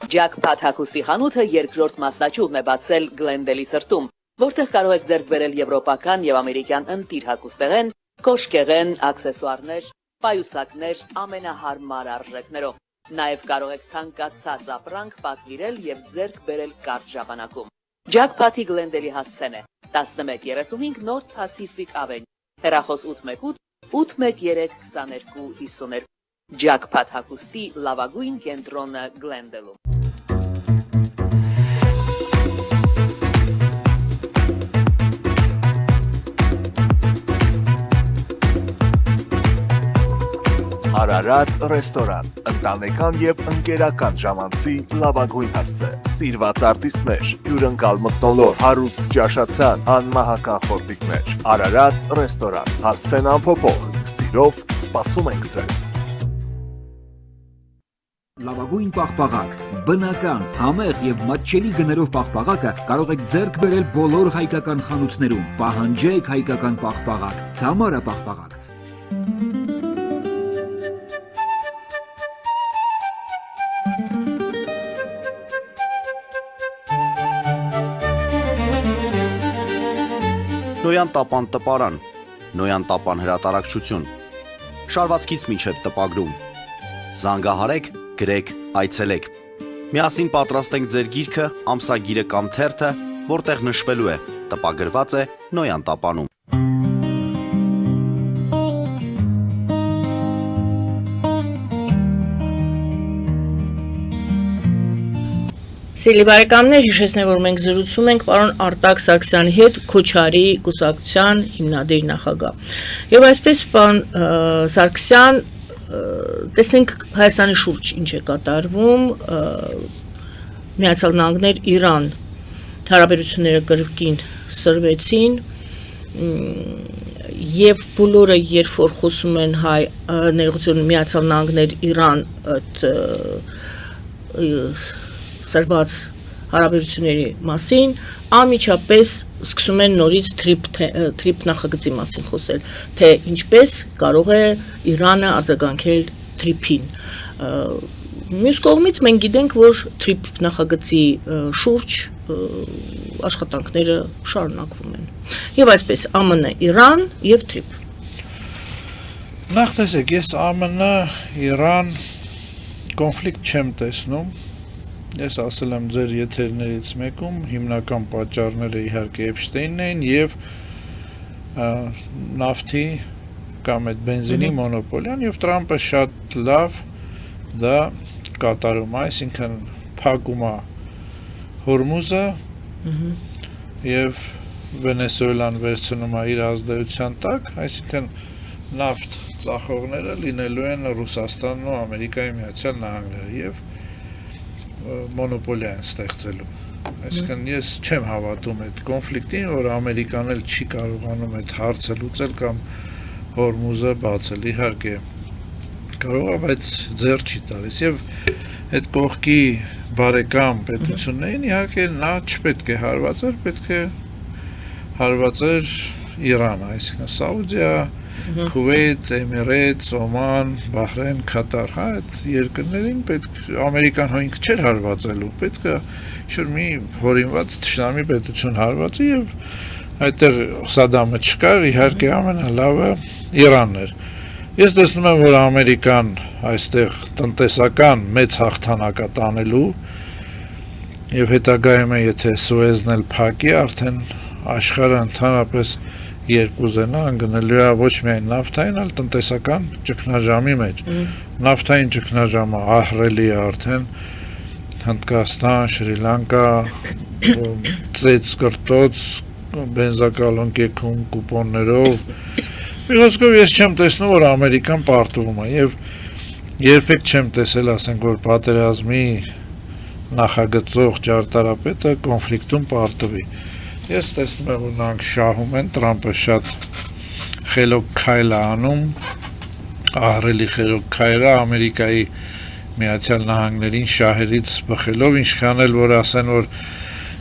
Jackpot հագուստի խանութը երկրորդ մասնաճյուղն է բացել Գլենդելի սրտում, որտեղ կարող եք ձեռք բերել եվրոպական եւ ամերիկյան ընտիր հագուստեղեն, կոշկեղեն, աքսեսուարներ, պայուսակներ ամենահարմար արժեքներով։ Նաև կարող եք ցանկացած ապրանք պատվիրել եւ ձեռք բերել կարճ ժամանակում։ Jackpot-ի Գլենդելի հասցեն է 1135 North Pacific Avenue, հեռախոս 818 813 2252։ Jackpot հագուստի լավագույն կենտրոնը Գլենդելում։ Արարատ ռեստորան, ընտանեկան եւ ընկերական ժամանցի լավագույն հասցե, սիրված արտիստներ, հյուրընկալ մթնոլորտ, հարուստ ճաշացան, անմահական խորտիկներ։ Արարատ ռեստորան, հասցեն անփոփոխ, սիրով սպասում ենք ձեզ։ Լավագույն պաղպաղակ, բնական, համեղ եւ մատչելի գներով պաղպաղակը կարող եք ձեռք բերել բոլոր հայկական խանութներում։ Պահանջեք հայկական պաղպաղակ, Թամարա պաղպաղակ։ Նոյան տապան տպարան, Նոյան տապան հրատարակչություն, շարվածքից մինչև տպագրում, զանգահարեք, գրեք, այցելեք, միասին պատրաստենք ձեր գիրքը, ամսագիրը կամ թերթը, որտեղ նշվելու է, տպագրված է Նոյան տապանում։ Սիրելի բարեկամներ, հիշեցնեմ, որ մենք զրուցում ենք պարոն Արտակ Սարգսյանի հետ, Քոչարի կուսակցության հիմնադիր նախագահ։ Եվ այսպես, պարոն Սարգսյան, տեսնենք Հայաստանի շուրջ ինչ է կատարվում, Միացյալ Նահանգներ Իրան հարաբերությունները կրկին սրվեցին, եւ բոլորը երբ որ խոսում են հայ ներողություն Միացյալ Նահանգներ Իրան սրված հարաբերությունների մասին, անմիջապես սկսում են նորից թրիփ նախագծի մասին խոսել, թե ինչպես կարող է Իրանը արձագանքել թրիփին։ Մյուս կողմից մենք գիտենք, որ թրիփ նախագծի շուրջ աշխատանքները շարունակվում են։ Եվ այսպես ԱՄՆ, Իրան եւ թրիփ։ Նախ տեսեք, ես ԱՄՆ, Իրան կոնֆլիկտ չեմ տեսնում, ես ասել եմ ձեր եթերներից մեկում, հիմնական պատճառները իհարկե Էփշտեյնն էին եւ նավթի կամ այդ բենզինի մոնոպոլիան եւ Տրամպը շատ լավ դա կատարում է, այսինքն փակում է Հորմուզը եւ Վենեսուելան վերցնում է իր ազդեցության տակ, այսինքն նավթ ծախողները լինելու են Ռուսաստանն ու Ամերիկայի Միացյալ Նահանգները եւ մոնոպոլիա են ստեղծելու։ Այսինքն ես չեմ հավատում այդ կոնֆլիկտին, որ Ամերիկան էլ չի կարողանում այդ հարցը լուծել կամ Հորմուզը բացել, իհարկե կարող է, բայց ձեռ չի տալիս եւ այդ կողքի բարեկամ պետություններին իհարկե նա չպետք է հարվածեր, պետք է հարվածեր Իրանը, այսինքն Սաուդիա, Քուվեյթ, Էմիրեյթս, Օման, Բահրեյն, Կատար, հա, այդ երկրներին պետք ամերիկան հույնք չէր հարվածելու, պետք է ինչ-որ մի հորինված թշնամի պետություն հարվածի եւ այդտեղ Սադամը չկար, իհարկե ամենալավը Իրանն էր։ Ես տեսնում եմ, որ Ամերիկան այստեղ տնտեսական մեծ հաղթանակ է տանելու եւ հետագայում է, եթե Սուեզն էլ փակի, արդեն աշխարհը ընդհանրապես երբ ուզենա անգնելու է ոչ միայն նավթային, այլ տնտեսական ճգնաժամի մեջ։ Նավթային ճգնաժամը ահռելի է արդեն Հնդկաստան, Շրի Լանկա, ծեծ կրտոց, բենզակալոն կեքում կուպոններով։ Մի խոսքով ես չեմ տեսնում, որ Ամերիկան պարտվում է եւ երբեք չեմ տեսել, ասենք, որ պատերազմի նախագծող ճարտարապետը կոնֆլիկտում պարտվի։ Ես տեսնում եմ, որ նրանք շահում են, Տրամպը շատ խելոք քայլ է անում, ահռելի խելոք քայլ է Ամերիկայի Միացյալ Նահանգներին շահերից բխելով, ինչքան էլ որ ասեն, որ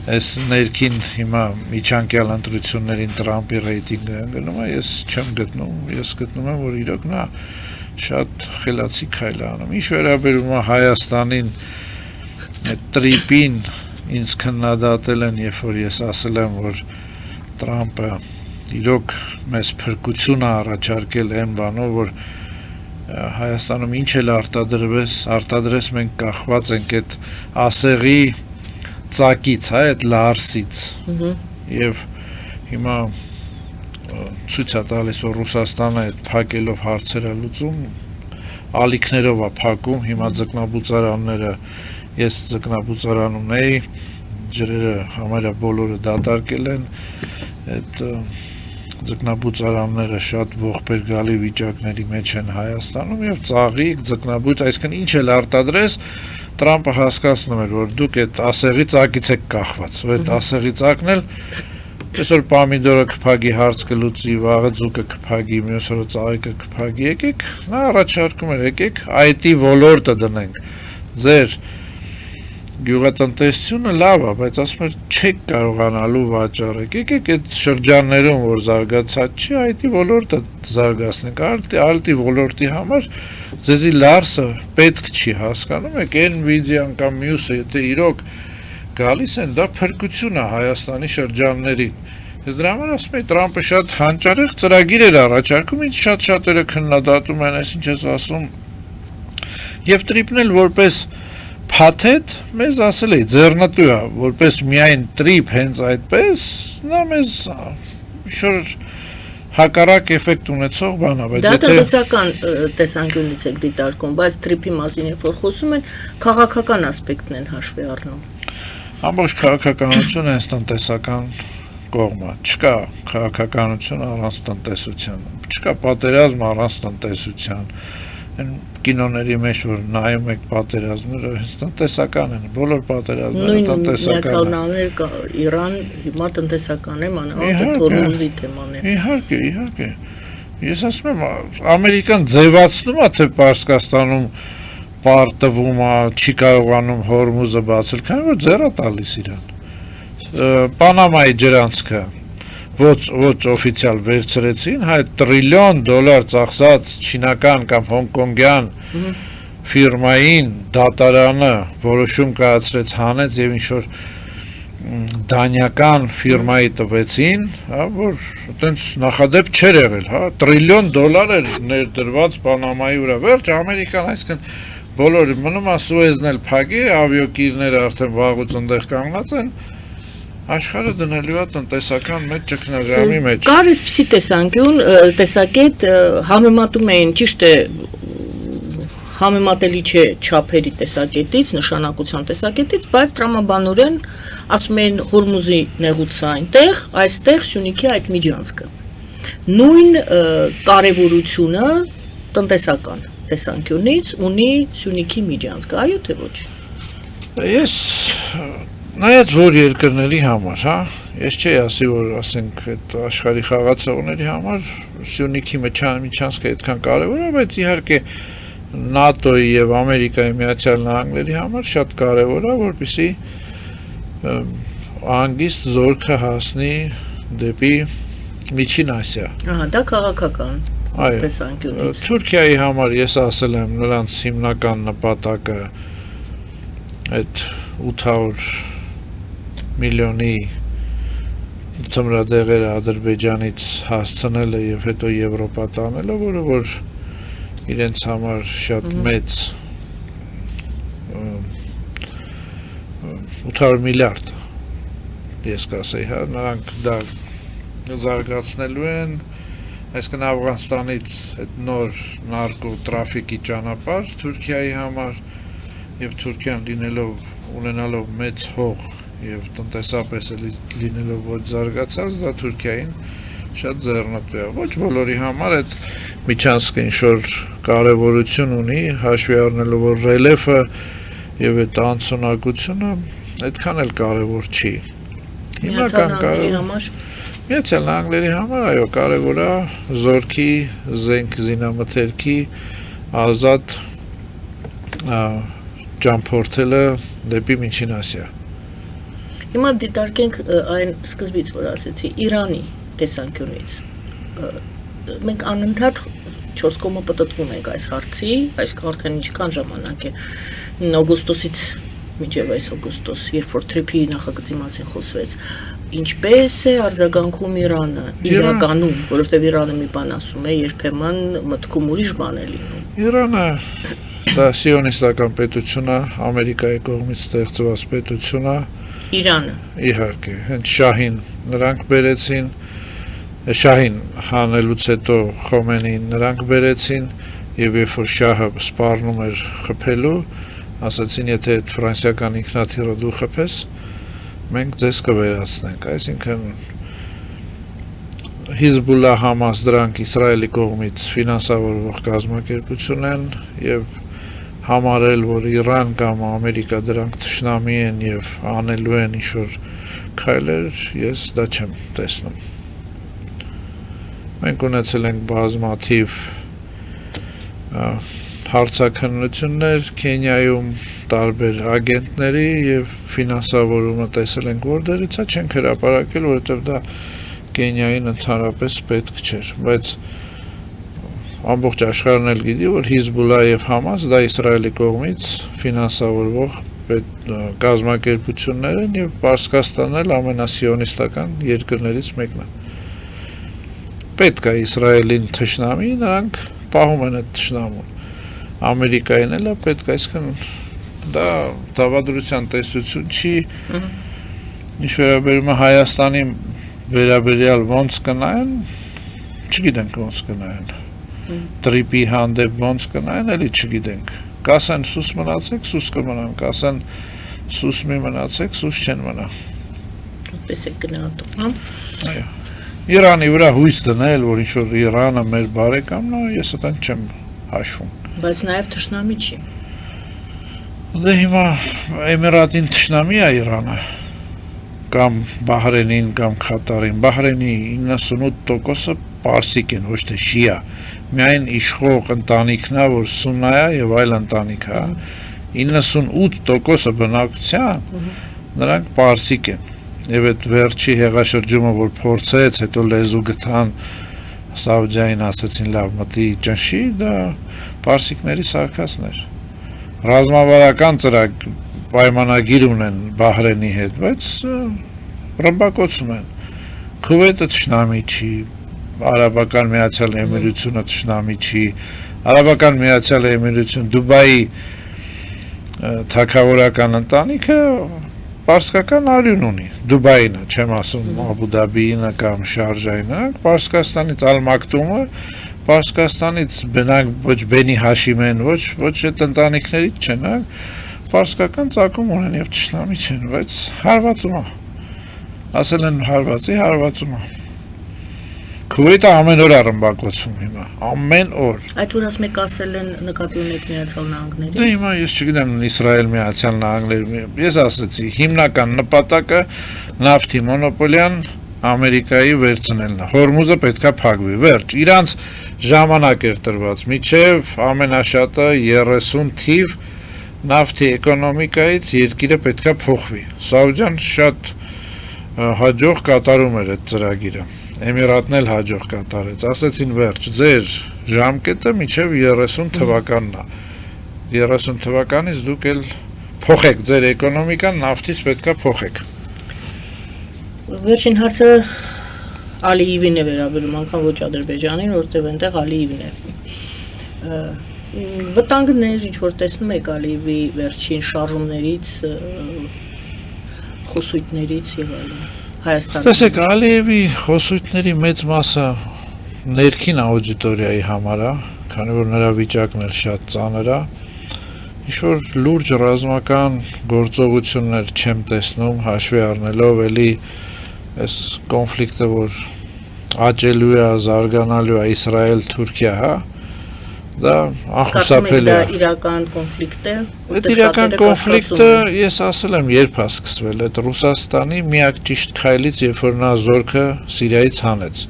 այս ներքին հիմա միջանկյալ ընտրություններին Տրամպի ռեյտինգը ընկնում է, ես չեմ գտնում, ես գտնում եմ, որ իրոք նա շատ խելացի քայլ է անում։ Ինչ վերաբերում է Հայաստանին, այդ տրիպին ինձ քննադատել են, երբ որ ես ասել եմ, որ Տրամպը իրոք մեզ փրկություն է առաջարկել այն բանով, որ Հայաստանում ինչ էլ արտադրես մենք կախված ենք այդ ասեղի ծակից, հա, այդ լարսից։ Եվ հիմա ցույց է տալիս, որ Ռուսաստանը այդ փակելով հարցերը լուծում, ալիքներով է փակում, հիմա ձկնաբուծարանները ես ձկնաբուծարանում էի, ջրերը համարյա բոլորը դատարկել են, այդ ձկնաբուծարանները շատ ողբերգալի վիճակների մեջ են Հայաստանում եւ ծաղիկ, ձկնաբույծ, այսինքն ինչ էլ արտադրես, Տրամպը հասկացնում էր, որ դուք այդ ասեղի ծակից եք կախված, ու այդ ասեղի ծակն էլ այսօր պամիդորը կփագի հարց կլուծի, վաղը ձուկը կփագի, մյուս օրը ծաղիկը կփագի, եկեք, նա առաջարկում էր, եկեք IT ոլորտը դնենք, ձեր գյուղատնտեսությունը լավ է, բայց ասում էր չեք կարողանալու վաճառեք, եկեք այդ շրջաններում, որ զարգացած չի, IT ոլորտը զարգացնենք, IT ոլորտի համար ձեզի լարսը պետք չի, հասկանում եք, Nvidia-ն կամ մյուսը, եթե իրոք գալիս են, դա փրկություն է Հայաստանի շրջաններին։ Ես դրա համար ասում եմ, Տրամպը շատ հանճարեղ ծրագիր էր առաջարկում, ինչ շատ-շատերը քննադատում են, այս ինչ ես ասում, եւ տրիպն էլ որպես փաթեթ մեզ ասել է ձեռնտու է, որպես միայն տրիպ հենց այդպես, նա մեզ շուտ հակառակ էֆեկտ ունեցող բան է, բայց դա տնտեսական տեսանկյունից եք դիտարկում, բայց տրիպի մասին երբ որ խոսում են, քաղաքական ասպեկտն են հաշվի առնում։ Ամբողջ քաղաքականությունը հենց տնտեսական կողմը, չկա քաղաքականություն առանց տնտեսության, չկա պատերազմ առանց տնտեսության, այն կինոների մեջ որ նայում եք պատերազմները, հենց տնտեսական են, բոլոր պատերազմները տնտեսական են։ Նույն Իրան հիմա տնտեսական է, մանավանդ Հորմուզի թեման է։ Իհարկե։ Ես ասում եմ, Ամերիկան ձևացնում է, թե Պարսկաստանում պարտվում է, չի կարողանում Հորմուզը բացել, քանի որ ձեռ է տալիս իրան։ Պանամայի ջրանցքը ոչ օֆիցիալ վերցրեցին, հայ $1 տրիլիոն ծախսած չինական կամ հոնկոնգյան ֆիրմային դատարանը որոշում կայացրեց հանեց եւ ինչ որ դանիական ֆիրմայի տվեցին, հա, որ այտենց նախադեպ չէր եղել, հա, $1 տրիլիոն էր ներդրված Պանամայի վրա։ Վերջ Ամերիկան այսքան բոլորը մնում է Սուեզն էլ փակի, ավիակիրները արդեն վաղուց ընդեղ կանգնած են, աշխարհը դնելու է տնտեսական մեծ ճգնաժամի մեջ։ Կար այսպիսի տեսակետ համեմատում էին, ճիշտ է, համեմատելի չէ չափերի տեսակետից, նշանակության տեսակետից, բայց տրամաբանորեն ասում են Հորմուզի նեղուցը այնտեղ, այստեղ Սյունիքի այդ միջանցքը։ Նույն կարևորությունը տնտեսական տեսանկյունից ունի Սյունիքի միջանցքը, այո թե ոչ։ Ես նայած որ երկրների համար, հա, ես չի ասի որ ասենք այդ աշխարհի խաղացողների համար Սյունիքի միջանցքը այդքան կարևոր է, բայց իհարկե ՆԱՏՕ-ի եւ Ամերիկայի Միացյալ Նահանգների համար շատ կարևոր է, որպեսզի անգիստ զորքը հասնի դեպի Միջին Ասիա։ Ահա, դա քաղաքական Այո, տեսանկյունից։ Թուրքիայի համար ես ասել եմ նրանց հիմնական նպատակը այդ 800 միլիոնի ծմրադեղերը Ադրբեջանից հասցնելը եւ հետո Եվրոպա տանելը, որը որ իրենց համար շատ մեծ 800 միլիարդ ես կասեի, հա, նրանք դա զարգացնելու են, այսինքն Աֆղանստանից այդ նոր նարկո տրաֆիկի ճանապարհ Թուրքիայի համար եւ Թուրքիան ունենալով մեծ հող եւ տնտեսապես լինելով ոչ զարգացած, դա Թուրքիային շատ ձեռնտու է։ Ոչ բոլորի համար այդ միջանցքը ինչ-որ կարևորություն ունի, հաշվի առնելով որ ռելիեֆը եւ այդ անցունակությունը այդքան էլ կարևոր չի։ Միացյալ Նահանգների համար Միացյալ Նահանգների համար այո կարևոր է զորքի, զենք զինամթերքի ազատ ճամփորդելը դեպի Միջին Ասիա։ Հիմա դիտարկենք այն սկզբից, որ ասեցի, Իրանի տեսանկյունից։ Մենք անընդհատ 4 կողմը պատտվում ենք այս հարցի, այս արդեն ինչքան ժամանակ է օգոստոսից մինչև այս օգոստոս, երբ որ թրիփի նախագծի մասին խոսվեց, ինչպես է արձագանքում Իրանը իրականում, որովհետև Իրանը մի բան ասում է, երբեմն մտքում ուրիշ բան է լինում։ Իրանը դա սիոնիստական պետություն է, Ամերիկայի կողմից ստեղծված պետություն է։ Իրանը։ Իհարկե, հենց շահին նրանք բերեցին, շահին հանելուց հետո Խոմենին նրանք բերեցին եւ երբ որ շահը սպառնում էր խփելու, ասացին, եթե այդ ֆրանսիական ինքնաթիռը դու խփես, մենք ձեզ կվերացնենք, այսինքն Հիզբուլլա Համաս դրանք Իսրայելի կողմից ֆինանսավորվող կազմակերպություն են եւ համարել, որ Իրան կամ Ամերիկա դրանք թշնամի են եւ անելու են ինչ-որ քայլեր, ես դա չեմ տեսնում։ Մենք ունեցել ենք բազմաթիվ հարցաքննություններ Քենիայում տարբեր ագենտների եւ ֆինանսավորումը տեսել ենք որտեղից է, չենք հրապարակել, որովհետեւ դա Կենիային ընդհանրապես պետք չէր, բայց ամբողջ աշխարհն էլ գիտի, որ Հիզբուլլա եւ Համաս դա Իսրայելի կողմից ֆինանսավորվող կազմակերպություններ են եւ Պարսկաստանն էլ ամենասիոնիստական երկրներից մեկն է։ Պետք է Իսրայելին թշնամի, նրանք պահում են այդ թշնամուն։ Ամերիկային էլ է պետք է, այսինքն դա դավադրության տեսություն չի։ Ինչ վերաբերում է Հայաստանի վերաբերյալ ոնց կնայեն, չգիտենք ոնց կնայեն։ Տրիպի հանդեպ ոնց կնայեն, էլի չգիտենք։ Կասեն սուս մնացեք, սուս կմնան, կասեն սուս մի մնացեք, սուս չեն մնա։ Այդպես է գնահատում, հա։ Այո։ Իրանի վրա հույս դնել, որ ինչ որ Իրանը մեր բարեկամն է, ես այդքան չեմ հաշվում։ Բայց նաև թշնամի չի։ Դե հիմա Էմիրատին թշնամի է Իրանը, կամ Բահրենին, կամ Քատարին։ Բահրենի 98%-ը պարսիկ են, ոչ թե շիա։ Միայն իշխող ընտանիքն է, որ սուննա է եւ այլ ընտանիք է։ 98%-ը բնակության նրանք պարսիկ են։ Եվ այդ վերջի հեղաշրջումը, որ փորձեց, հետո լեզու գտան Սաուդիային, ասացին լավ մտի ճնշի, դա պարսիկների սարքածն էր։ Ռազմավարական պայմանագիր ունեն Բահրենի հետ, բայց ռմբակոծում են։ Քուվեյթը թշնամի չի, Արաբական Միացյալ Էմիրությունը թշնամի չի, Արաբական Միացյալ Էմիրություն, Դուբայի թագավորական ընտանիքը պարսկական արյուն ունի, Դուբայինը, չեմ ասում Աբու Դաբիինը կամ Շարժայինը, Պարսկաստանից Ալ-Մակտումը, Պարսկաստանից բնակ ոչ Բենի Հաշիմեն, ոչ այդ ընտանիքներից չեն, պարսկական ծագում ունեն եւ ճշնամի չեն, բայց հարվածում է, ասել են հարվածում է, Քուվեյթը ամեն օր առմբակոծվում հիմա, ամեն օր։ Այդ որ ասում եք ասել են նկատի ունեք Միացյալ Նահանգների։ Դե հիմա ես չգիտեմ Իսրայել Միացյալ Նահանգների, ես ասացի, հիմնական նպատակը նավթի մոնոպոլիան Ամերիկայի վերցնելն է։ Հորմուզը պետքա փակվի, վերջ։ Իրանց ժամանակ էր տրված, միջև ամենաշատը 30 թիվ նավթի էկոնոմիկայից երկիրը պետքա փոխվի։ Սաուդյան շատ հաջող կատարում էր այդ ծրագիրը։ Էմիրատն էլ հաջող կատարեց, ասեցին վերջ, ձեր ժամկետը մինչև 30 թվականն է, 30 թվականից դուք էլ փոխեք, ձեր էկոնոմիկան նավթից պետքա փոխեք։ Վերջին հարցը Ալիևին է վերաբերում, անգամ ոչ Ադրբեջանին, որտեղ այնտեղ Ալիևին է։ Վտանգներ, ինչ որ տեսնում եք Ալիևի վերջին շարժումներից, խոսույթներից եւ այլն։ Տեսեք, Ալիևի խոսույթների մեծ մասը ներքին աուդիտորիայի համար է, քանի որ նրա վիճակն էլ շատ ծանր է, ինչ-որ լուրջ ռազմական գործողություններ չեմ տեսնում, հաշվի առնելով էլի այս կոնֆլիկտը, որ աճելու է, զարգանալու է Իսրայել-Թուրքիա, հա, դա անխուսափելի է։ Դա իրական կոնֆլիկտ է։ Այդ իրական կոնֆլիկտը ես ասել եմ երբ է սկսվել, այդ Ռուսաստանի միակ ճիշտ քայլից, երբ որ նա զորքը Սիրիայից հանեց։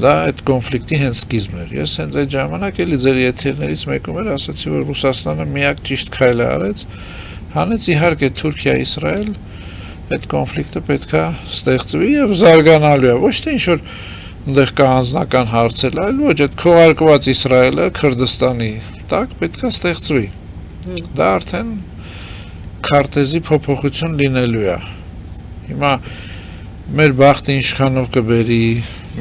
Դա այդ կոնֆլիկտի հենց սկիզբն էր։ Ես հենց այդ ժամանակ էլի ձեր եթերներից մեկում էր ասացի, որ Ռուսաստանը միակ ճիշտ քայլը արեց, հանեց իհարկե Թուրքիա-Իսրայել, այդ կոնֆլիկտը պետքա ստեղծվի եւ զարգանալու է, ոչ թե ինչ-որ այնտեղ կա անձնական հարցեր, այլ ոչ, այդ քողարկված Իսրայելը Քրդստանի տակ պետքա ստեղծվի։ Դա արդեն քարտեզի փոփոխություն լինելու է։ Հիմա մեր բախտը ինչքանով կբերի,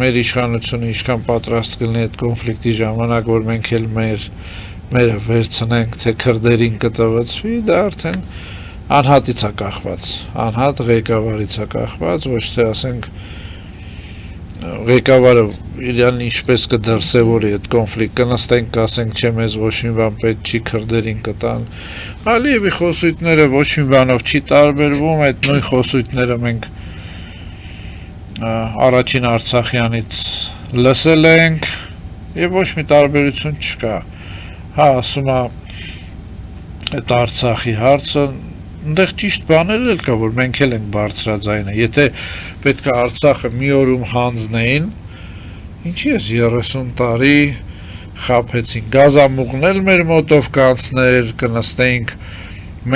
մեր իշխանությունը ինչքան պատրաստ կլինի այդ կոնֆլիկտի ժամանակ, որ մենք էլ մերը վերցնենք, թե քրդերին կտվեցվի, դա արդեն անհատից է կախված, անհատ ղեկավարից է կախված, ոչ թե ասենք ղեկավարը իրան ինչպես կդրսևորի այդ կոնֆլիկտ, կնստենք, կասենք, չէ, մեզ ոչ մի բան պետք չի, քրդերին կտան։ Ալիևի խոսույթները ոչ մի բանով չի տարբերվում, այդ նույն խոսույթները մենք առաջին Արցախյանից լսել ենք եւ ոչ մի տարբերություն չկա։ Հա, ասում է այդ Արցախի հարցը Այնտեղ ճիշտ բաներ էլ կա, որ մենք էլ ենք բարձրաձայնը, եթե պետք է Արցախը մի օրում հանձնեին, ինչի ես 30 տարի խաբեցին, գազամուղն էլ մեր մոտով կանցներ, կնստեինք,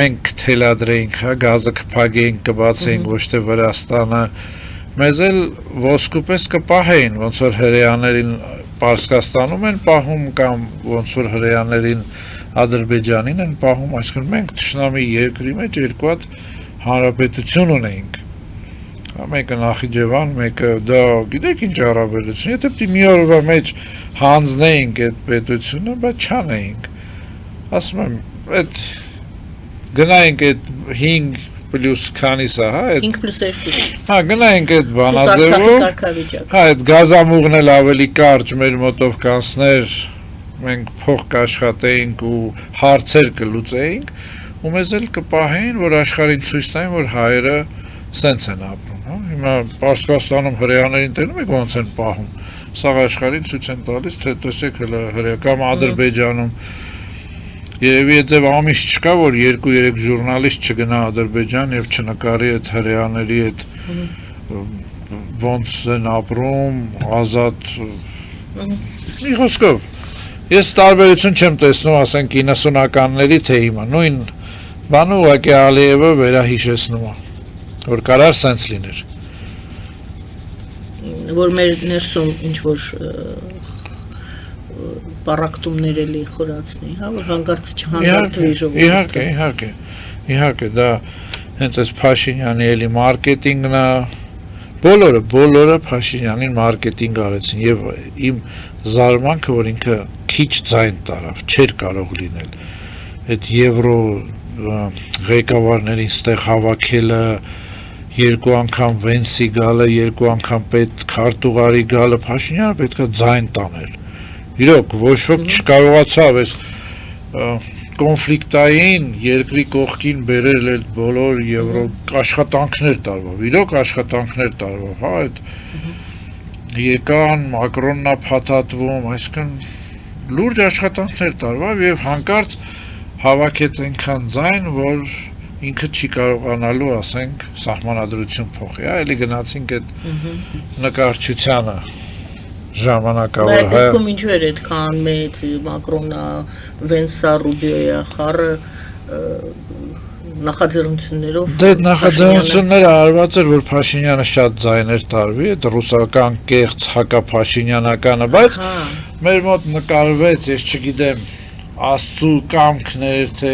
մենք կթելադրեինք, հա, գազը կփակեինք, կբացեինք, ոչ թե Վրաստանը, մեզ էլ ոսկուպես կպահեին, ոնց որ հրեաներին Պարսկաստանում են պահում կամ ոնց որ հրեաներին Ադրբեջանին են պահում, այսինքն մենք թշնամի երկրի մեջ երկու հատ հանրապետություն ունեինք։ Մեկը Նախիջևան, մեկը դա գիտեք ինչ հարաբերություն, եթե պիտի մի օրվա մեջ հանձնեինք այդ պետությունը, բայց չանեինք։ Ասում եմ, այդ գնայինք այդ 5 պլյուս քանիսա, հա, 5+2։ Հա, գնայինք այդ բանաձևով։ Հա, այդ գազամուղն էլ ավելի կարճ մեր մոտով կանցներ, մենք փող կաշխատեինք ու հարցեր կլուծեինք, ու մեզ էլ կպահեին, որ աշխարհին ցույց տային, որ հայերը սենց են ապրում, հա։ Հիմա Պարսկաստանում հրեաներին տենում եք ոնց են պահում։ Սա աշխարհին ցույց են տալիս, թե տեսեք հələ հրեա կամ Ադրբեջանում Երևի այդպես ամիս չկա, որ 2-3 ժուրնալիստ չգնա Ադրբեջան եւ չնկարի այդ հրեաների այդ ոնց են ապրում, ազատ մի խոսքով ես տարբերություն չեմ տեսնում, ասենք 90-ականների թե հիմա, նույն բանը ուղղակի Ալիևը վերահիշեցնում է, որ կարար սենց լիներ։ Որ մեր ներսում ինչ որ պարակտումներ էլի խորացնի, հա, որ հանկարծ չհանդարտվի ժողովուրդը։ Իհարկե, դա հենց այս Փաշինյանի էլի մարքեթինգն է, բոլորը Փաշինյանին մարքեթինգ արեցին եւ իմ զարմանքը, որ ինքը քիչ ձայն տարավ, չէր կարող լինել։ այդ եվրո ղեկավարներին ստեղ հավաքելը, երկու անգամ Վենսի գալը, երկու անգամ պետ քարտուղարի գալը, Փաշինյանը պետք է ձայն տանել։ Իրոք ոչ ոք չկարողացավ այս կոնֆլիկտային երկրի կողքին բերել այդ բոլոր եվրո աշխատանքներ տարվով, իրոք աշխատանքներ տարվով, հա, այդ եկան, Մակրոնն է փաթաթվում, այսինքն լուրջ աշխատանքներ տարվով եւ հանկարծ հավաքեց այնքան ձայն, որ ինքը չի կարողանալու, ասենք, սահմանադրություն փոխի, հա, էլի գնացինք այդ նկարչությանը ժամանակավոր, Բայց դեպքում ինչու էր այդքան մեծ Մակրոնը, Վենսա, Ռուբիոյա խառը նախաձեռնություններով Դե նախաձեռնությունները արված էր, որ Փաշինյանը շատ ձայներ տարվի, այդ ռուսական կեղծ հակափաշինյանականը, բայց մեր մոտ նկարվեց, ես չգիտեմ, Աստծու կամքներ, թե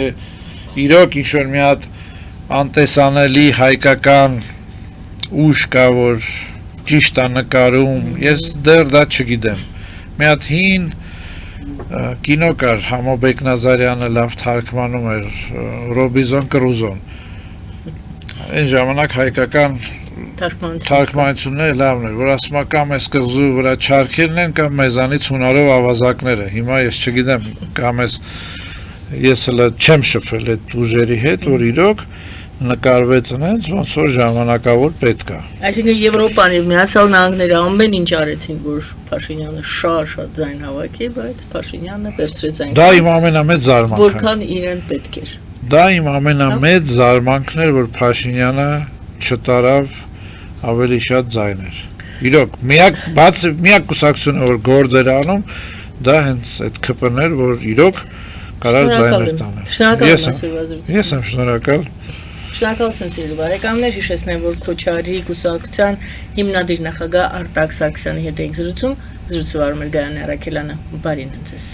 իրոք ինչ-որ մի հատ անտեսանելի հայկական ուժ կա, որ ճիշտ է նկարում, ես դեռ դա չգիտեմ։ Մի հատ հին կինո կար, Համո Բեկնազարյանը լավ թարգմանում էր, Ռոբինզոն Կրուզոն։ Այն ժամանակ հայկական թարգմանությունները լավն էր, որ ասում է կամ այս կղզու վրա չարքերն են, կամ մեզանից հունարով ավազակները։ Հիմա ես չգիտեմ, կամ ես հələ չեմ շփվել այդ ուժերի հետ, որ իրոք նկարվեց այնց, ոնց որ ժամանակավոր պետք է։ Այսինքն Եվրոպան եւ Միացյալ Նահանգները ամեն ինչ արեցին, որ Փաշինյանը շատ ձայն հավաքի, բայց Փաշինյանը վերցրեց այն։ Դա իմ ամենամեծ զարմանքն է։ Որքան իրեն պետք էր։ Դա իմ ամենամեծ զարմանքն էր, որ Փաշինյանը չտարավ ավելի շատ ձայներ։ Իրոք, միակ կուսակցությունը, որ գործ էր անում, դա հենց այդ ԿՊ-ն էր, որ իրոք կարար ձայներ տանել։ Շնորհակալ Ես եմ շնորհակալ։ Շնորհակալություն սիրելի բարեկամներ, հիշեցնեմ, որ Քոչարի կուսակցության հիմնադիր նախագահ Արտակ Սարգսյանի հետ ենք զրուցում, զրուցվարում էր Գայանե Արաքելյանը, բարին ձեզ։